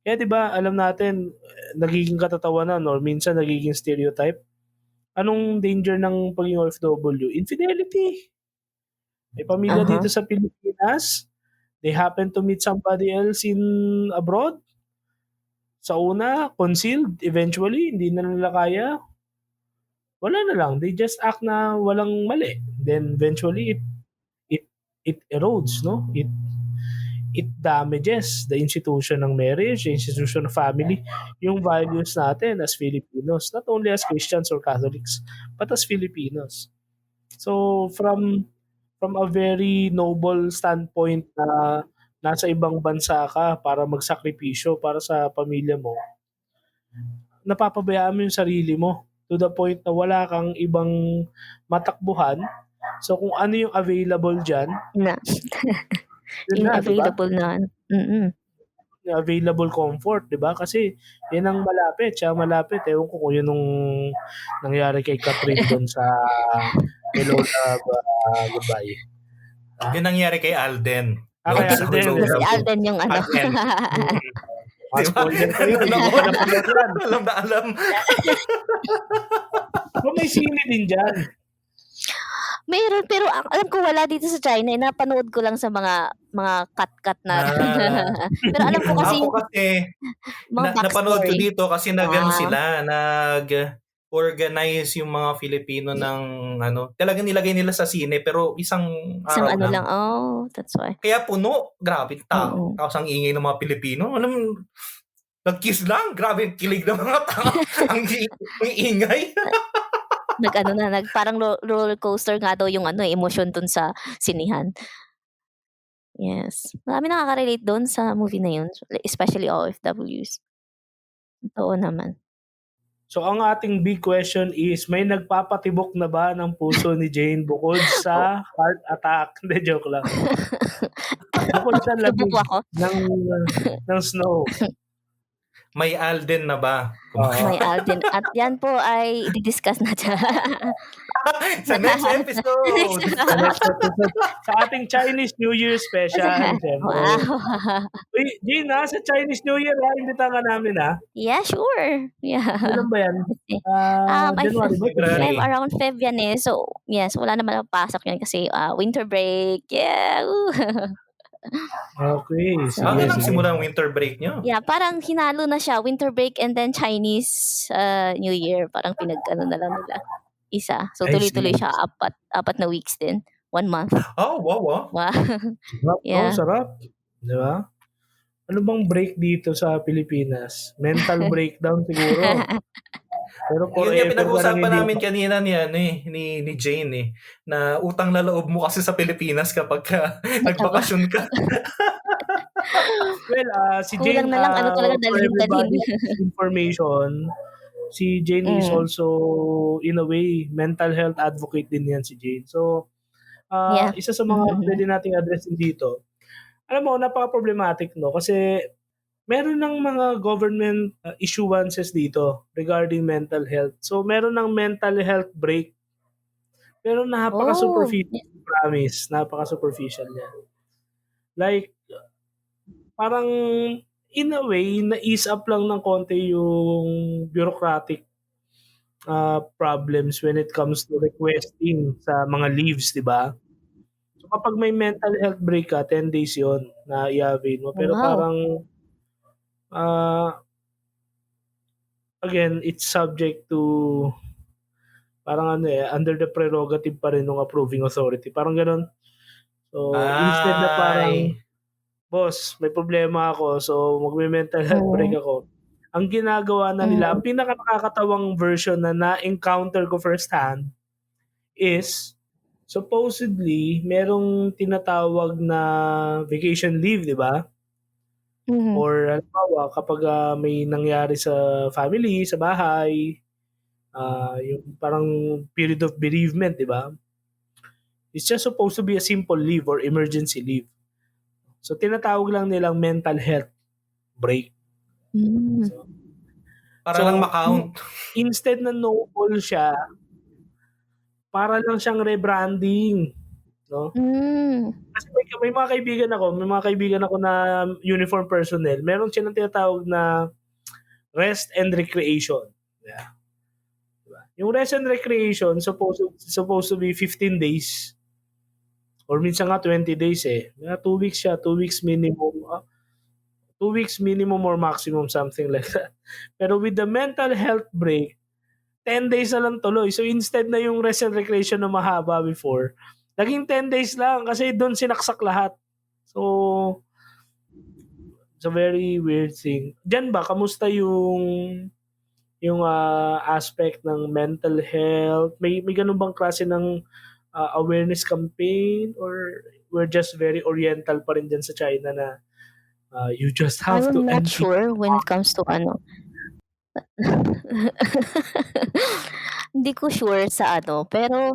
Kaya 'di ba alam natin, nagiging katatawanan or minsan nagiging stereotype. Anong danger ng pagiging OFW? Infidelity. May pamilya dito Aha. sa Pilipinas, they happen to meet somebody else in abroad. Sa una, concealed, eventually hindi na nila kaya, wala na lang, they just act na walang mali. Then eventually it it erodes, no? It damages the institution ng marriage, the institution of family, yung values natin as Filipinos, not only as Christians or Catholics, but as Filipinos. So from a very noble standpoint na nasa ibang bansa ka para magsakripisyo para sa pamilya mo, napapabayaan mo yung sarili mo to the point na wala kang ibang matakbuhan. So kung ano yung available diyan, Na yun yung na, 'di ba? available na Yung available comfort, 'di ba? Kasi yan ang malapit, siya malapit. Ewan ko kung yun nung nangyari kay Catherine doon sa Hello Love, Goodbye. Yun nangyari kay Alden. Kay Doon sa Alden. Hello Si Love. Alden yung Alden. Mga spoiler kayo, hindi ko pa napanood yan. Alam na alam. Pero may sili din dyan. Meron, pero alam ko wala dito sa China, eh. Napanood ko lang sa mga cut-cut na. Pero alam ko kasi Ako kasi mga napanood ko backstory. dito kasi nag-ano sila, organize yung mga Filipino ng talagang nilagay nila sa sine pero isang Isang araw ano lang. lang. Oh, that's why. Kaya puno, grabe tao. Oo. Tapos ang ingay ng mga Pilipino. Alam mo, nag-kiss lang, grabe ang kilig ng mga tao. ang ingay. Parang roller coaster nga daw yung emosyon dun sa sinihan. Yes. Marami nakaka-relate doon sa movie na yun, especially OFWs. Totoo naman. So ang ating big question is, may nagpapatibok na ba ng puso ni Jane bukod sa heart attack? Hindi, joke lang. Bukod sa Lubog labig po ako. ng snow. May Alden na ba? May Alden. At yan po ay i-discuss na dyan. Sa next episode. Sa next episode. Sa ating Chinese New Year special. Siyempre. Wow. Uy, Jane, sa Chinese New Year, imbita ka namin, ha? Yeah, sure. Yeah. Kailan ba yan? January ba? February. Around Feb yan eh. So, yes, wala naman pasok yan kasi winter break. Yeah. Okay. Bakit nagsimula ang winter break nyo? Yeah, parang hinalo na siya. Winter break and then Chinese New Year. Parang pinag-ano na lang nila. Isa. So, tuloy-tuloy siya. Apat na weeks din. 1 month. Oh, wow. Wow. Sarap, Yeah. sarap. Di ba? Ano bang break dito sa Pilipinas? Mental breakdown siguro. Pero Yun yung pinag-uusapan hindi- namin kanina ni Jane na utang na loob mo kasi sa Pilipinas kapag nagbakasyon ka. Well, si Jane, Kulang na lang talaga for dalhin. everybody's information, si Jane is Mm. also, in a way, mental health advocate din yan si Jane. So, Yeah. isa sa mga Mhm. pwede nating addressin dito, alam mo, napaka-problematic, no? Kasi meron ng mga government issuances dito regarding mental health. So, meron ng mental health break. Pero napaka-superficial, promise. Napaka-superficial niya. Like, parang in a way, na-ease up lang ng konti yung bureaucratic problems when it comes to requesting sa mga leaves, di ba? So, kapag may mental health break ka, 10 days yon na i-avail mo. Pero Wow. parang, again, it's subject to, parang under the prerogative pa rin ng approving authority. Parang ganun. So, instead na parang, boss, may problema ako, so magme-mental health break ako. Ang ginagawa na nila, ang pinaka-nakakatawang version na na-encounter ko firsthand is, supposedly, merong tinatawag na vacation leave, di ba? Mhm. Or, halimbawa, kapag may nangyari sa family, sa bahay, yung parang period of bereavement, di ba? It's just supposed to be a simple leave or emergency leave. So, tinatawag lang nilang mental health break. Mm. Para lang ma-count. Instead na no-call siya, para lang siyang rebranding. No? Mm. Kasi may mga kaibigan ako na uniform personnel. Meron silang tinatawag na rest and recreation. Yeah. Diba? Yung rest and recreation supposed to be 15 days. Or minsan nga 20 days eh. 2 weeks siya, 2 weeks minimum. 2 weeks minimum or maximum, something like that. Pero with the mental health break, 10 days na lang tuloy. So instead na yung rest and recreation na mahaba before, naging 10 days lang kasi doon sinaksak lahat. So, it's a very weird thing. Diyan ba, kamusta yung aspect ng mental health? May ganun bang klase ng awareness campaign, or we're just very oriental pa rin dyan sa China na you just have to I'm not empty. sure when it comes to Hindi ko sure sa pero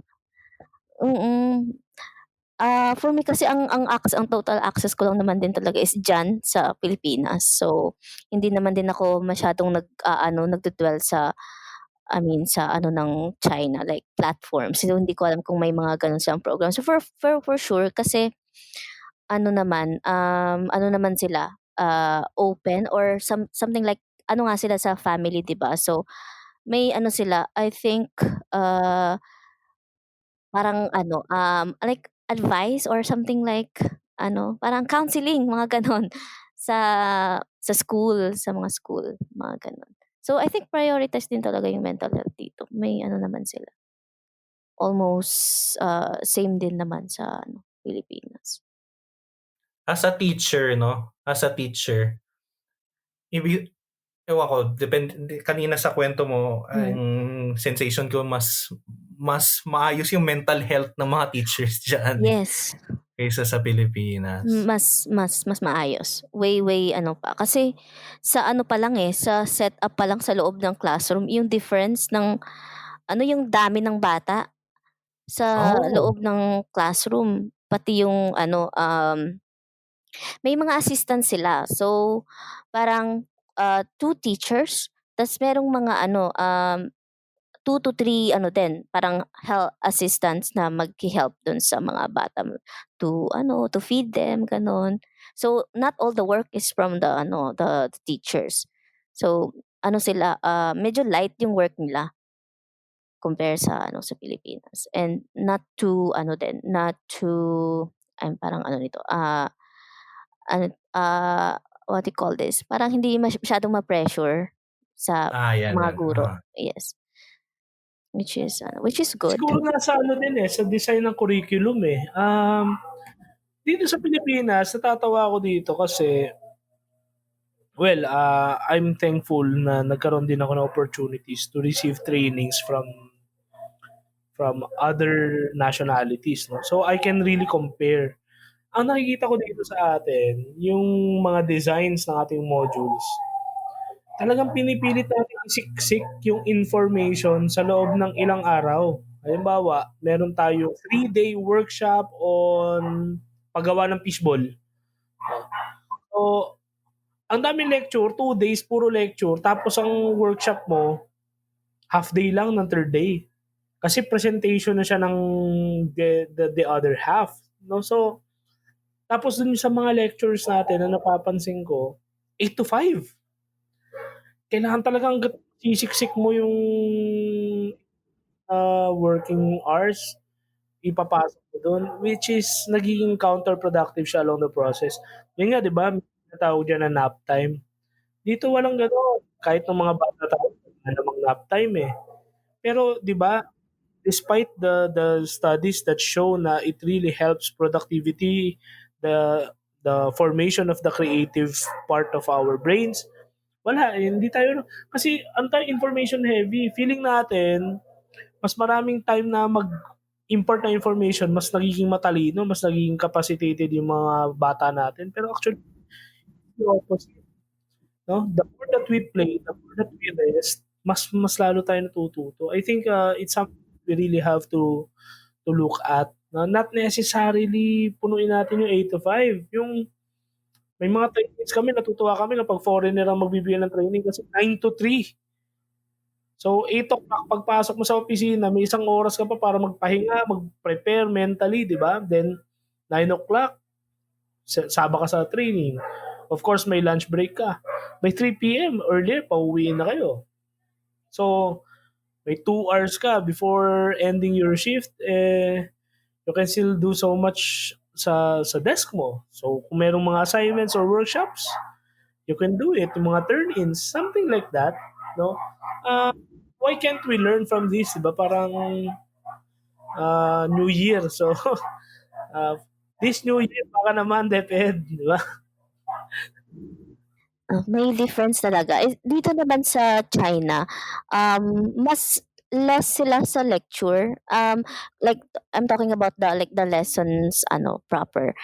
for me kasi ang total access ko lang naman din talaga is diyan sa Pilipinas. So, hindi naman din ako masyadong nagdudwell sa sa ng China, like platforms. So, hindi ko alam kung may mga ganun silang program. So, for sure, kasi naman sila, open or something like, nga sila sa family, di ba? So, may sila, I think, parang like advice or something like, parang counseling, mga ganon, sa school, sa mga school, mga ganon. So, I think prioritize din talaga yung mental health dito. May ano naman sila, almost, same din naman sa Pilipinas. As a teacher, no? As a teacher, ewan ko, kanina sa kwento mo, ang sensation ko mas maayos yung mental health ng mga teachers dyan Yes. kaysa sa Pilipinas. Mas maayos. Way pa. Kasi sa pa lang sa setup pa lang sa loob ng classroom, yung difference ng yung dami ng bata sa loob ng classroom. Pati yung may mga assistant sila. So, parang 2 teachers, tas merong mga 2 to 3 din, parang health assistants na maghi-help dun sa mga bata to feed them, gano'n. So, not all the work is from the teachers. So, sila, medyo light yung work nila compare sa sa Pilipinas. And not to not to parang nito, what do you call this? Parang hindi masyadong ma-pressure sa mga guro. Yes. Which is good. Siguro nasa din sa design ng curriculum dito sa Pilipinas, natatawa ako dito kasi, well, I'm thankful na nagkaroon din ako ng opportunities to receive trainings from other nationalities, no? So I can really compare. Ang nakikita ko dito sa atin, yung mga designs ng ating modules, talagang pinipilit natin isiksik yung information sa loob ng ilang araw. Halimbawa, meron tayong 3-day workshop on paggawa ng fishball. So, ang daming lecture, 2 days, puro lecture. Tapos ang workshop mo, half day lang ng 3rd day. Kasi presentation na siya ng the other half. No? So, tapos dun sa mga lectures natin na napapansin ko, 8 to 5. Kailangan talagang sisiksik mo yung working hours, ipapasok mo doon, which is nagiging counterproductive siya along the process. Yun nga, di ba, may tawag dyan na nap time. Dito walang gano'n. Kahit ng mga bata tayo, wala namang nap time Pero, di ba, despite the studies that show na it really helps productivity, the formation of the creative part of our brains, wala hindi tayo, kasi ang tayo information heavy. Feeling natin, mas maraming time na import na information, mas nagiging matalino, mas nagiging capacitated yung mga bata natin. Pero actually, the opposite. No? The more that we play, the more that we rest, mas lalo tayo natututo. I think it's something we really have to look at. Not necessarily punuin natin yung 8 to 5. Yung may mga trainings kami, natutuwa kami na pag foreigner ang magbibigay ng training kasi 9 to 3. So, 8 o'clock, pagpasok mo sa opisina, may 1 oras ka pa para magpahinga, mag-prepare mentally, di ba? Then, 9 o'clock, saba ka sa training. Of course, may lunch break ka. By 3 p.m. earlier, pauwiin na kayo. So, may 2 hours ka before ending your shift, you can still do so much sa desk mo. So, kung merong mga assignments or workshops, you can do it, yung mga turn-ins, something like that, no? Why can't we learn from this, diba? Parang New Year. So, this New Year, baka naman, DepEd, diba? May difference talaga. Dito naman sa China, mas less sila sa lecture. Like, I'm talking about the lessons, proper.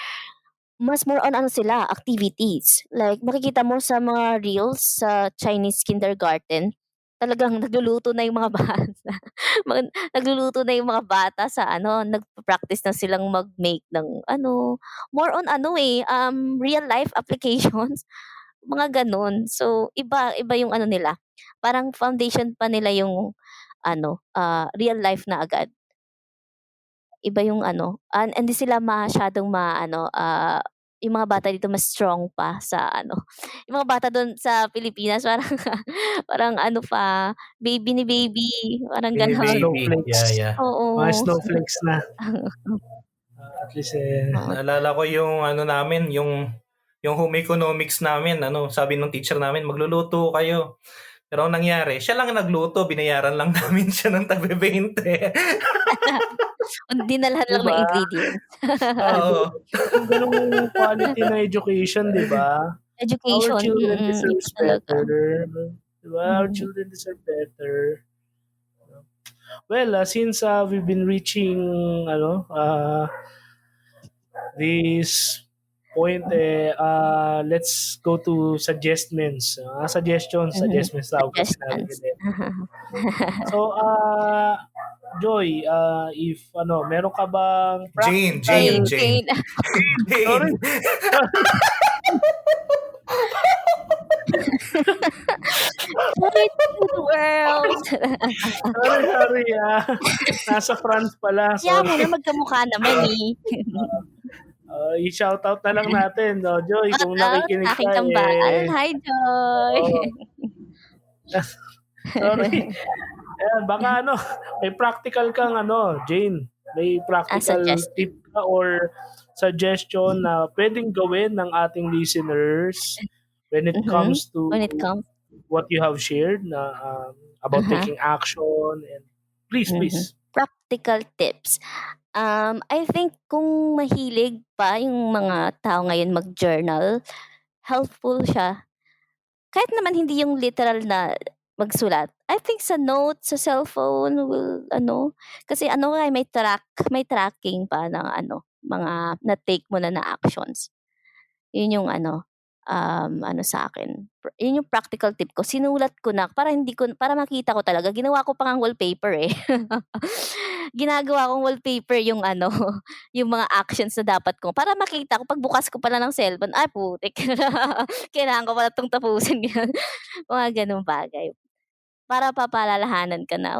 Mas more on sila, activities. Like, makikita mo sa mga reels sa Chinese kindergarten, talagang nagluluto na yung mga bata. Nagluluto na yung mga bata sa nagpa-practice na silang mag-make ng more on real life applications, mga ganun. So, iba yung nila. Parang foundation pa nila yung real life na agad. Iba yung hindi sila masyadong yung mga bata dito mas strong pa sa yung mga bata doon sa Pilipinas parang pa, baby ni baby, parang Baby, gano'n. Snowflakes. yeah. Oo. Mga snowflakes na. At least Naalala ko yung namin, yung home economics namin, sabi ng teacher namin, magluluto kayo. Pero ang nangyari, siya lang nagluto, binayaran lang namin siya ng tabi 20. Dinalhan lang ng Diba? ingredients. Oo. Yung ganung quality na education, di ba? Our Education, children iba deserves talaga. better. Diba? Our children deserve better. Well, since we've been reaching this point, let's go to suggestions. Suggestions tawag kasi namin Suggestions. din. So, Joy, if meron ka bang Jane. Jane. Sorry. Joy to the world. Sorry. Nasa France pala. Kaya mo Sorry. na magkamukha naman eh. I-shoutout na lang natin, no? Joy, kung nakikinig Aking ka, kambal. Hi, Joy. Sorry. Ayan, baka may practical kang Jane, may practical Suggestion. tip ka or suggestion na pwedeng gawin ng ating listeners when it comes to what you have shared na about taking action, and please. Practical tips. I think kung mahilig pa yung mga tao ngayon mag-journal, helpful siya. Kahit naman hindi yung literal na magsulat. I think sa notes, sa cellphone will kasi may tracking pa ng mga na-take mo na actions. Yun yung sa akin. Yun yung practical tip ko. Sinulat ko na para makita ko talaga. Ginawa ko pa ngang wallpaper eh. Ginagawa kong wallpaper yung yung mga actions na dapat ko. Para makita ko, pagbukas ko pala ng cellphone, ay putik. Kailangan ko pala itong tapusin yan. Mga ganung bagay. Para papalalahanan ka na,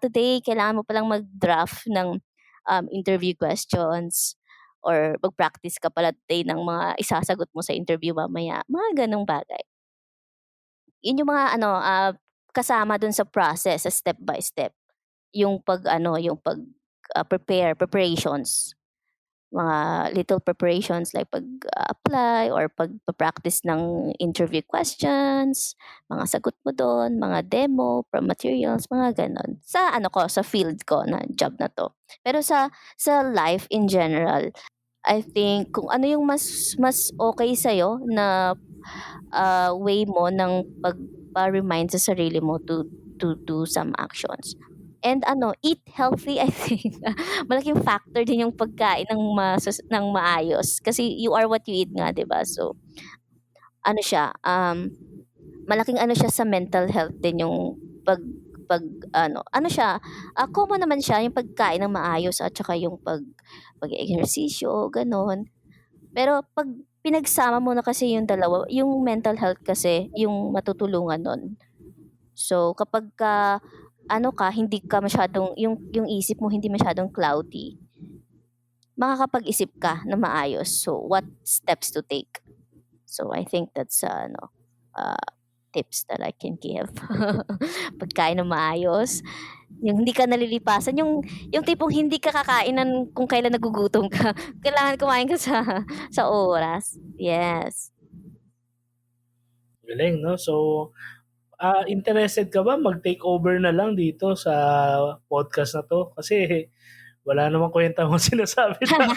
today, kailangan mo palang mag-draft ng interview questions. Or mag-practice ka pala today ng mga isasagot mo sa interview mamaya. Mga ganung bagay. Yun yung mga kasama dun sa process, sa step by step. Yung preparations. Mga little preparations like pag-apply or pag-practice ng interview questions, mga sagot mo doon, mga demo, materials, mga ganon. Sa sa field ko na job na to. Pero sa life in general, I think kung ano yung mas okay sa'yo na way mo ng pagpa-remind sa sarili mo to do some actions. And eat healthy, I think. Malaking factor din yung pagkain ng maayos. Kasi you are what you eat nga, diba? So, siya, malaking siya sa mental health din yung common naman siya yung pagkain ng maayos at saka yung pag-ehersisyo, ganon. Pero pag pinagsama mo na kasi yung dalawa, yung mental health kasi yung matutulungan nun. So kapag hindi ka masyadong yung isip mo hindi masyadong cloudy, makakapag-isip ka na maayos. So what steps to take? So I think that's tips that I can give. Pagkain ng maayos, yung hindi ka nalilipasan, yung tipong hindi ka kakain kung kailan nagugutom ka. Kailangan kumain ka sa oras. Yes. Galing, no? So, interested ka ba mag-take over na lang dito sa podcast na to? Kasi wala namang kwenta mo sinasabi na.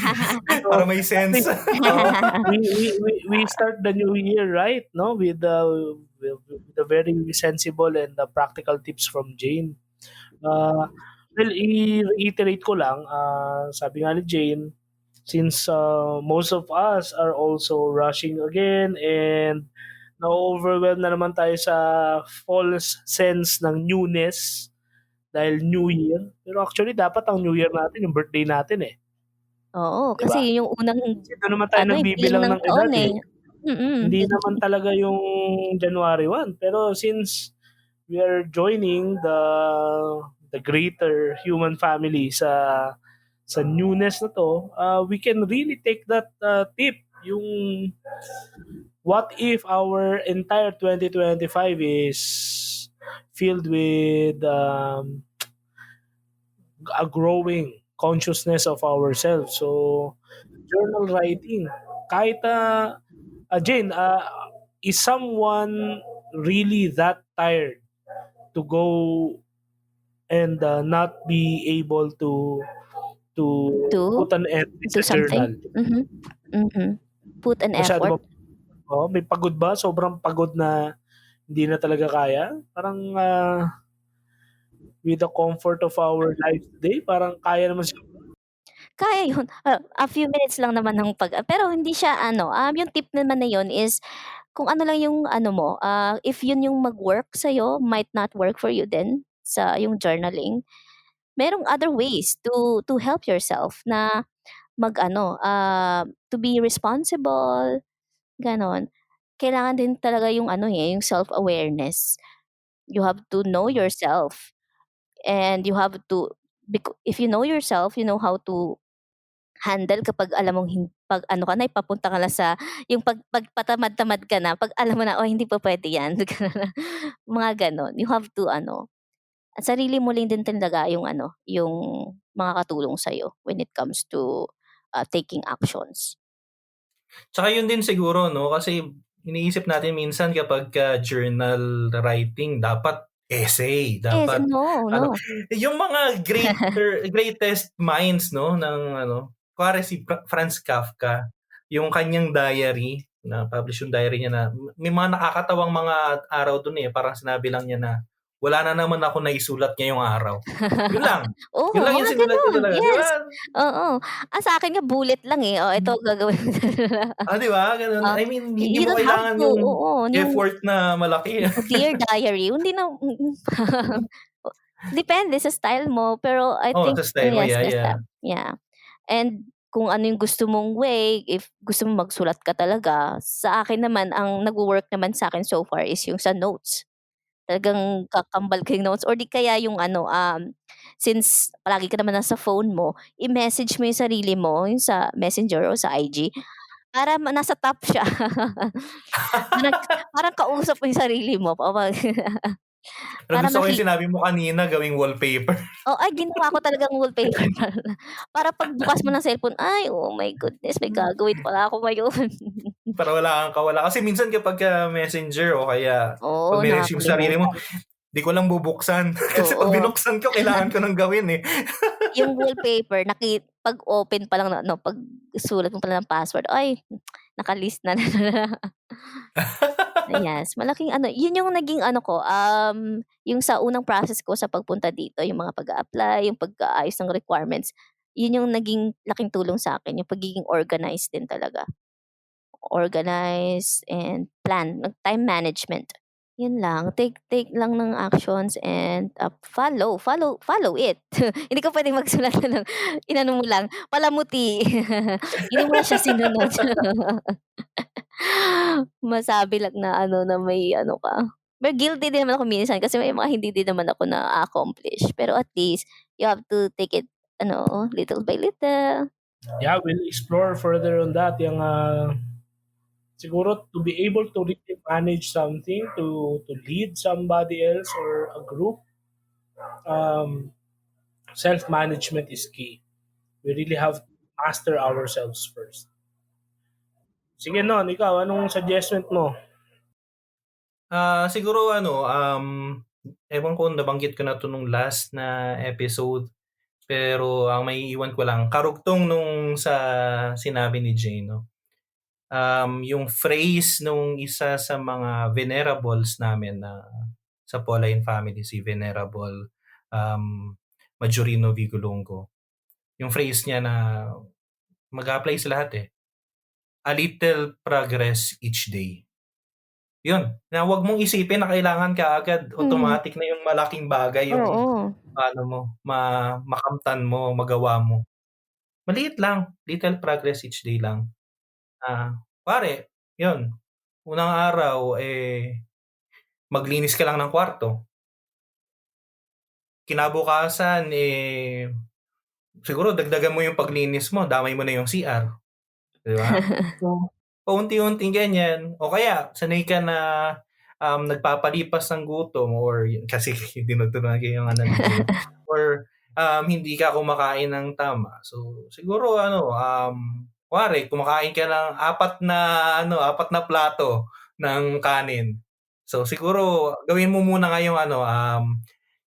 Para may sense. we start the new year, right? No, with the very sensible and the practical tips from Jane. Well, i-reiterate ko lang, sabi nga ni Jane, since most of us are also rushing again and na-overwhelm na naman tayo sa false sense ng newness dahil New Year. Pero actually, dapat ang New Year natin, yung birthday natin eh. Oo, Diba? kasi yun yung unang doon naman tayo nagbibilang ng edad eh. Hindi naman talaga yung January 1. Pero since we are joining the greater human family sa newness na to, we can really take that tip, yung what if our entire 2025 is filled with a growing consciousness of ourselves. So journal writing, kahit Jane, is someone really that tired to go and not be able to put an entry Do sa journal. something. Put an Masyado effort. may pagod ba? Sobrang pagod na hindi na talaga kaya? Parang with the comfort of our life today, parang kaya naman siya. Kaya yun. A few minutes lang naman ng pero hindi siya yung tip naman na yun is kung ano lang yung mo, if yun yung mag-work sa'yo, might not work for you then sa yung journaling. Merong other ways to help yourself na to be responsible, ganon. Kailangan din talaga yung yung self-awareness. You have to know yourself and you have to if you know yourself, you know how to handle kapag alam mong pag ka na ipapunta ka na sa yung pagpatamad-tamad ka na, pag alam mo na, hindi pa pwede yan. Mga ganon. You have to sarili mo lang din talaga yung makakatulong sa'yo when it comes to taking actions. Tsaka yun din siguro, no? Kasi iniisip natin minsan kapag journal writing, dapat essay, dapat No. yung mga greatest minds, no, ng kuwari si Franz Kafka, yung kanyang diary, na publish yung diary niya na may mga nakakatawang mga araw doon parang sinabi lang niya na wala na naman ako naisulat ngayong araw. Yun lang. Oo, Yun lang yung mga sinulat ko ganun. talaga. Yes. Diba? Oo. Sa akin nga bullet lang ito gagawin mo. Di ba? Ganun. I mean, hindi you mo don't have kailangan to. yung Yung effort na malaki. Dear diary, hindi na depende sa style mo, pero I think sa style mo, yes, yeah. And kung ano yung gusto mong way, if gusto mong magsulat ka talaga, sa akin naman ang nagwo-work naman sa akin so far is yung sa notes. Talagang kakambal ko yung notes or di kaya yung since palagi ka naman nasa phone mo, i-message mo yung sarili mo yung sa Messenger o sa IG para nasa top siya. parang kausap mo yung sarili mo. Pero gusto ko yung sinabi mo kanina, gawing wallpaper. Ginawa ko talagang wallpaper. Para pagbukas mo ng cellphone, oh my goodness, may gagawin pala ako ngayon. Para wala kang kawala. Kasi minsan kapag messenger o kaya pag may yung sarili mo, di ko lang bubuksan. Kasi pag binuksan ko, kailangan ko nang gawin Yung wallpaper, pag open pa lang, pag sulat mo pala ng password, nakalist na. Yes, malaking yun yung naging ko, yung sa unang process ko sa pagpunta dito, yung mga pag-a-apply, yung pag-aayos ng requirements, yun yung naging laking tulong sa akin, yung pagiging organized din talaga. Organize and plan, time management. Yun lang, take lang ng actions and follow it. Hindi ka pwedeng magsulat ng inano mo lang, palamuti. Hindi mo na siya sinunod. Masabi lang na na may ka. Pero guilty din naman ako minsan kasi may mga hindi din naman ako na-accomplish. Pero at least, you have to take it, little by little. Yeah, we'll explore further on that. Yung, siguro, to be able to really manage something, to lead somebody else or a group, self-management is key. We really have to master ourselves first. Sige, Non, ikaw, anong suggestion mo? Siguro ewan ko, nabanggit ko na to nung last na episode, pero ang maiiwan ko lang, karugtong nung sa sinabi ni Jane, no? Yung phrase nung isa sa mga venerables namin na sa Pauline family, si Venerable Majorino Vigolongo. Yung phrase niya na mag-apply sa lahat a little progress each day. Yun, na huwag mong isipin na kailangan ka agad automatic na yung malaking bagay yung makamtan mo, magawa mo. Maliit lang, little progress each day lang. Pare, yun, unang araw maglinis ka lang ng kwarto. Kinabukasan siguro dagdagan mo yung paglinis mo, damay mo na yung CR. Di ba? So, paunti-unting ganyan. O kaya, sanay ka na nagpapalipas ng gutom or kasi dinutunan kayo yung or hindi ka kumakain ng tama. So, siguro kumakain ka ng apat na plato ng kanin. So siguro gawin mo muna ngayong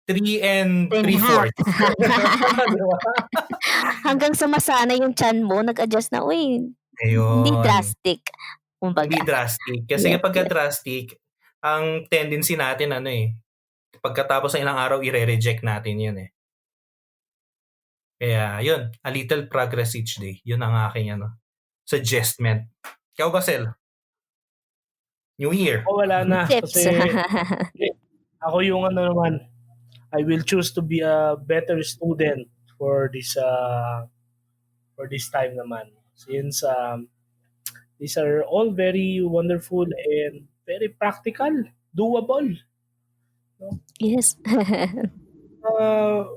3 and 3.5. 3/4. Hanggang sa masanay yung tiyan mo, nag-adjust na, hindi Ayun. drastic. Kumbaga. Hindi drastic. Kasi Yes, kapag drastic, ang tendency natin pagkatapos ng ilang araw, i-reject natin yun eh. Kaya yun, a little progress each day. Yun ang aking suggestment. Ikaw ba, Sel? New Year. Wala na. Tips. Kasi ako yung naman, I will choose to be a better student for this time naman. Since these are all very wonderful and very practical, doable. Yes.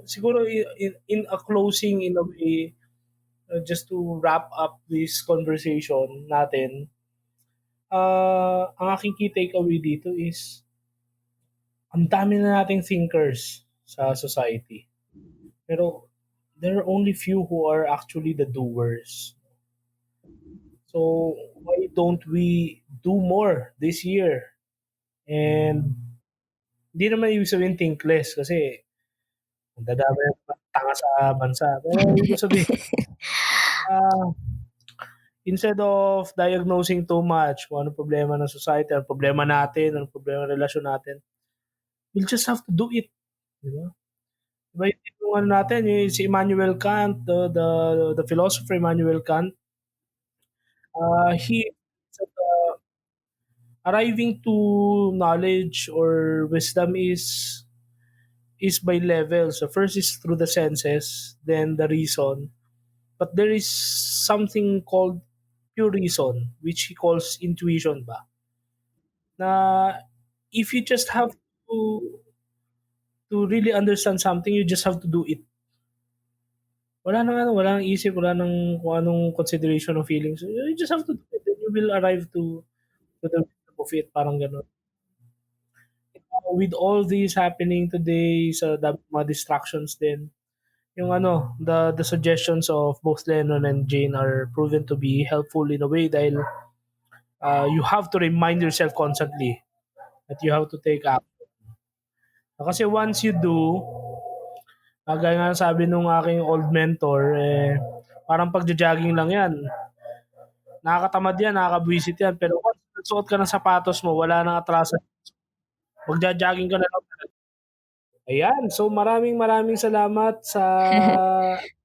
Siguro in a closing, in a way, just to wrap up this conversation natin, ang aking key takeaway dito is ang dami na nating thinkers sa society. Pero there are only few who are actually the doers. So why don't we do more this year? And hindi naman ibig sabihin thinkless kasi ang dadami ng tanga sa bansa. Pero ibig sabihin, instead of diagnosing too much kung ano problema ng society, ano problema natin, ano problema ng relasyon natin, we'll just have to do it. Diba? Diba yung natin, yung si Immanuel Kant, the philosopher Immanuel Kant, he said, arriving to knowledge or wisdom is by levels. So first is through the senses, then the reason. But there is something called pure reason, which he calls intuition ba? Na if you just have to really understand something, you just have to do it. Wala nang isip, wala nang kung anong consideration of feelings. You just have to do it. Then you will arrive to the wisdom of it. Parang gano'n. With all these happening today, sa mga distractions din, yung the suggestions of both Lennon and Jane are proven to be helpful in a way dahil you have to remind yourself constantly that you have to take action. Kasi once you do, gaya nga sabi nung aking old mentor, parang pagja-jogging lang yan. Nakakatamad yan, nakakabwisit yan. Pero once nagsuot ka ng sapatos mo, wala nang atrasan. Magja-jogging ka na lang. Ayan, so maraming salamat sa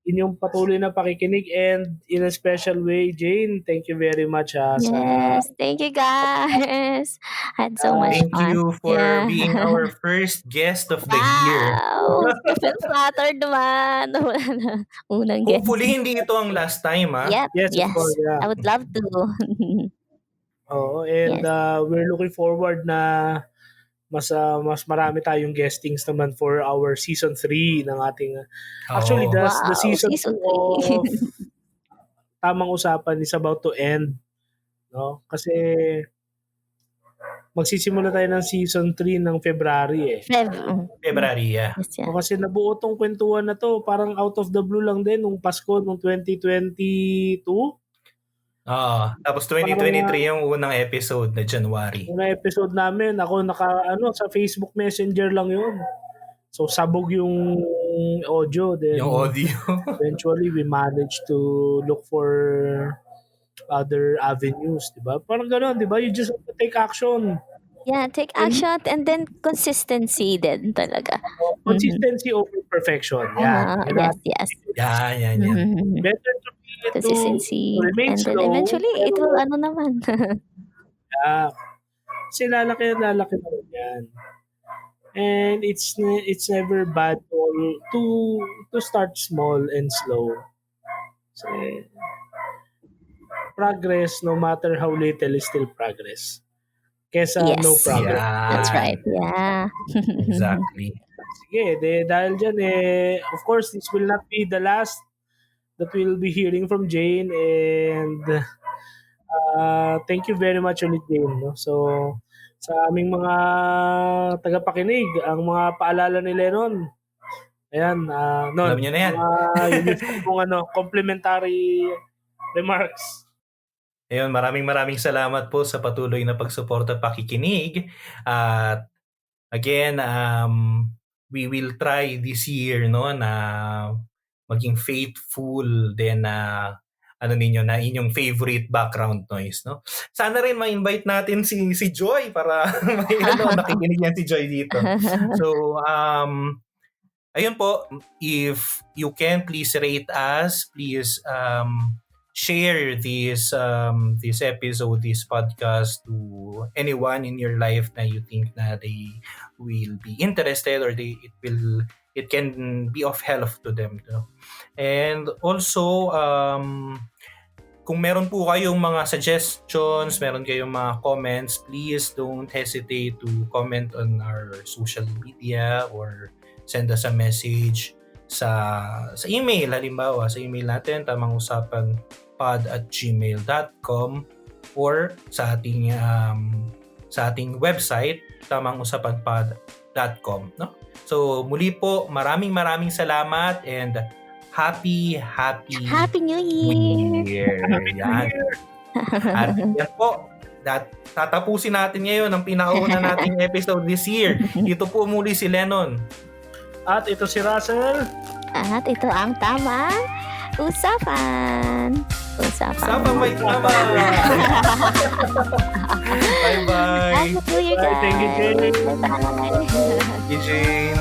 inyong patuloy na pakikinig and in a special way, Jane, thank you very much. Yes, thank you guys. Had so much Thank fun. you for Yeah. being our first guest of the year. Wow! Feel flattered naman. Unang guest. Hopefully, hindi ito ang last time, ha? Yep, Yes, yes. of course, yeah. I would love to. And Yes. we're looking forward na mas marami tayong guestings naman for our season 3 ng ating actually the Wow, season season 2 of Tamang Usapan is about to end, no? Kasi magsisimula tayo ng season 3 ng February February, yeah. Yes, yeah. Kasi nabuo tong kwentuhan na to parang out of the blue lang din nung Pasko nung 2022. Tapos 2023 yung unang episode na January. Unang episode namin, ako sa Facebook Messenger lang yun. So sabog yung audio. Then, Yung audio. eventually, we managed to look for other avenues, diba? Parang gano'n, diba? You just have to take action. Yeah, take action and then consistency din talaga. Consistency over perfection. Yan. Yes. Yan. Better to be Consistency. to remain And then slow. eventually, it will naman. Kasi lalaki naman yan. And it's never bad to start small and slow. Kasi progress, no matter how little, is still progress. Kesa Yes. no progress. Yeah. That's right. Yeah. Exactly. Sige, dahil dyan, of course, this will not be the last that we'll be hearing from Jane. And thank you very much ulit, Jane. No? So, sa aming mga tagapakinig, ang mga paalala ni Lennon, ayan, Alam niyo na yan. yung complimentary remarks. Ayun, maraming salamat po sa patuloy na pagsuporta at pakikinig. At again, we will try this year na maging faithful din na na inyong favorite background noise, no? Sana rin ma-invite natin si Joy para may nakikinig yan si Joy dito. So, ayun po, if you can, please rate us, please share this episode, this podcast to anyone in your life na you think na they will be interested or it can be of help to them. And also, kung meron po kayong mga suggestions, meron kayong mga comments, please don't hesitate to comment on our social media or send us a message sa email. Halimbawa, sa email natin, tamangusapanpod@gmail.com or sa ating website, tamangusapanpod.com. No? So, muli po, maraming salamat and Happy New Year! Yan. At yan po, tatapusin natin ngayon ang pinakauna nating episode this year. Ito po muli si Lennon. At ito si Russell. At ito ang tamang usapan. Usapan may tama. Bye-bye. Happy New Year, guys! Thank you, Jane. Bye-bye! Thank you, Jane.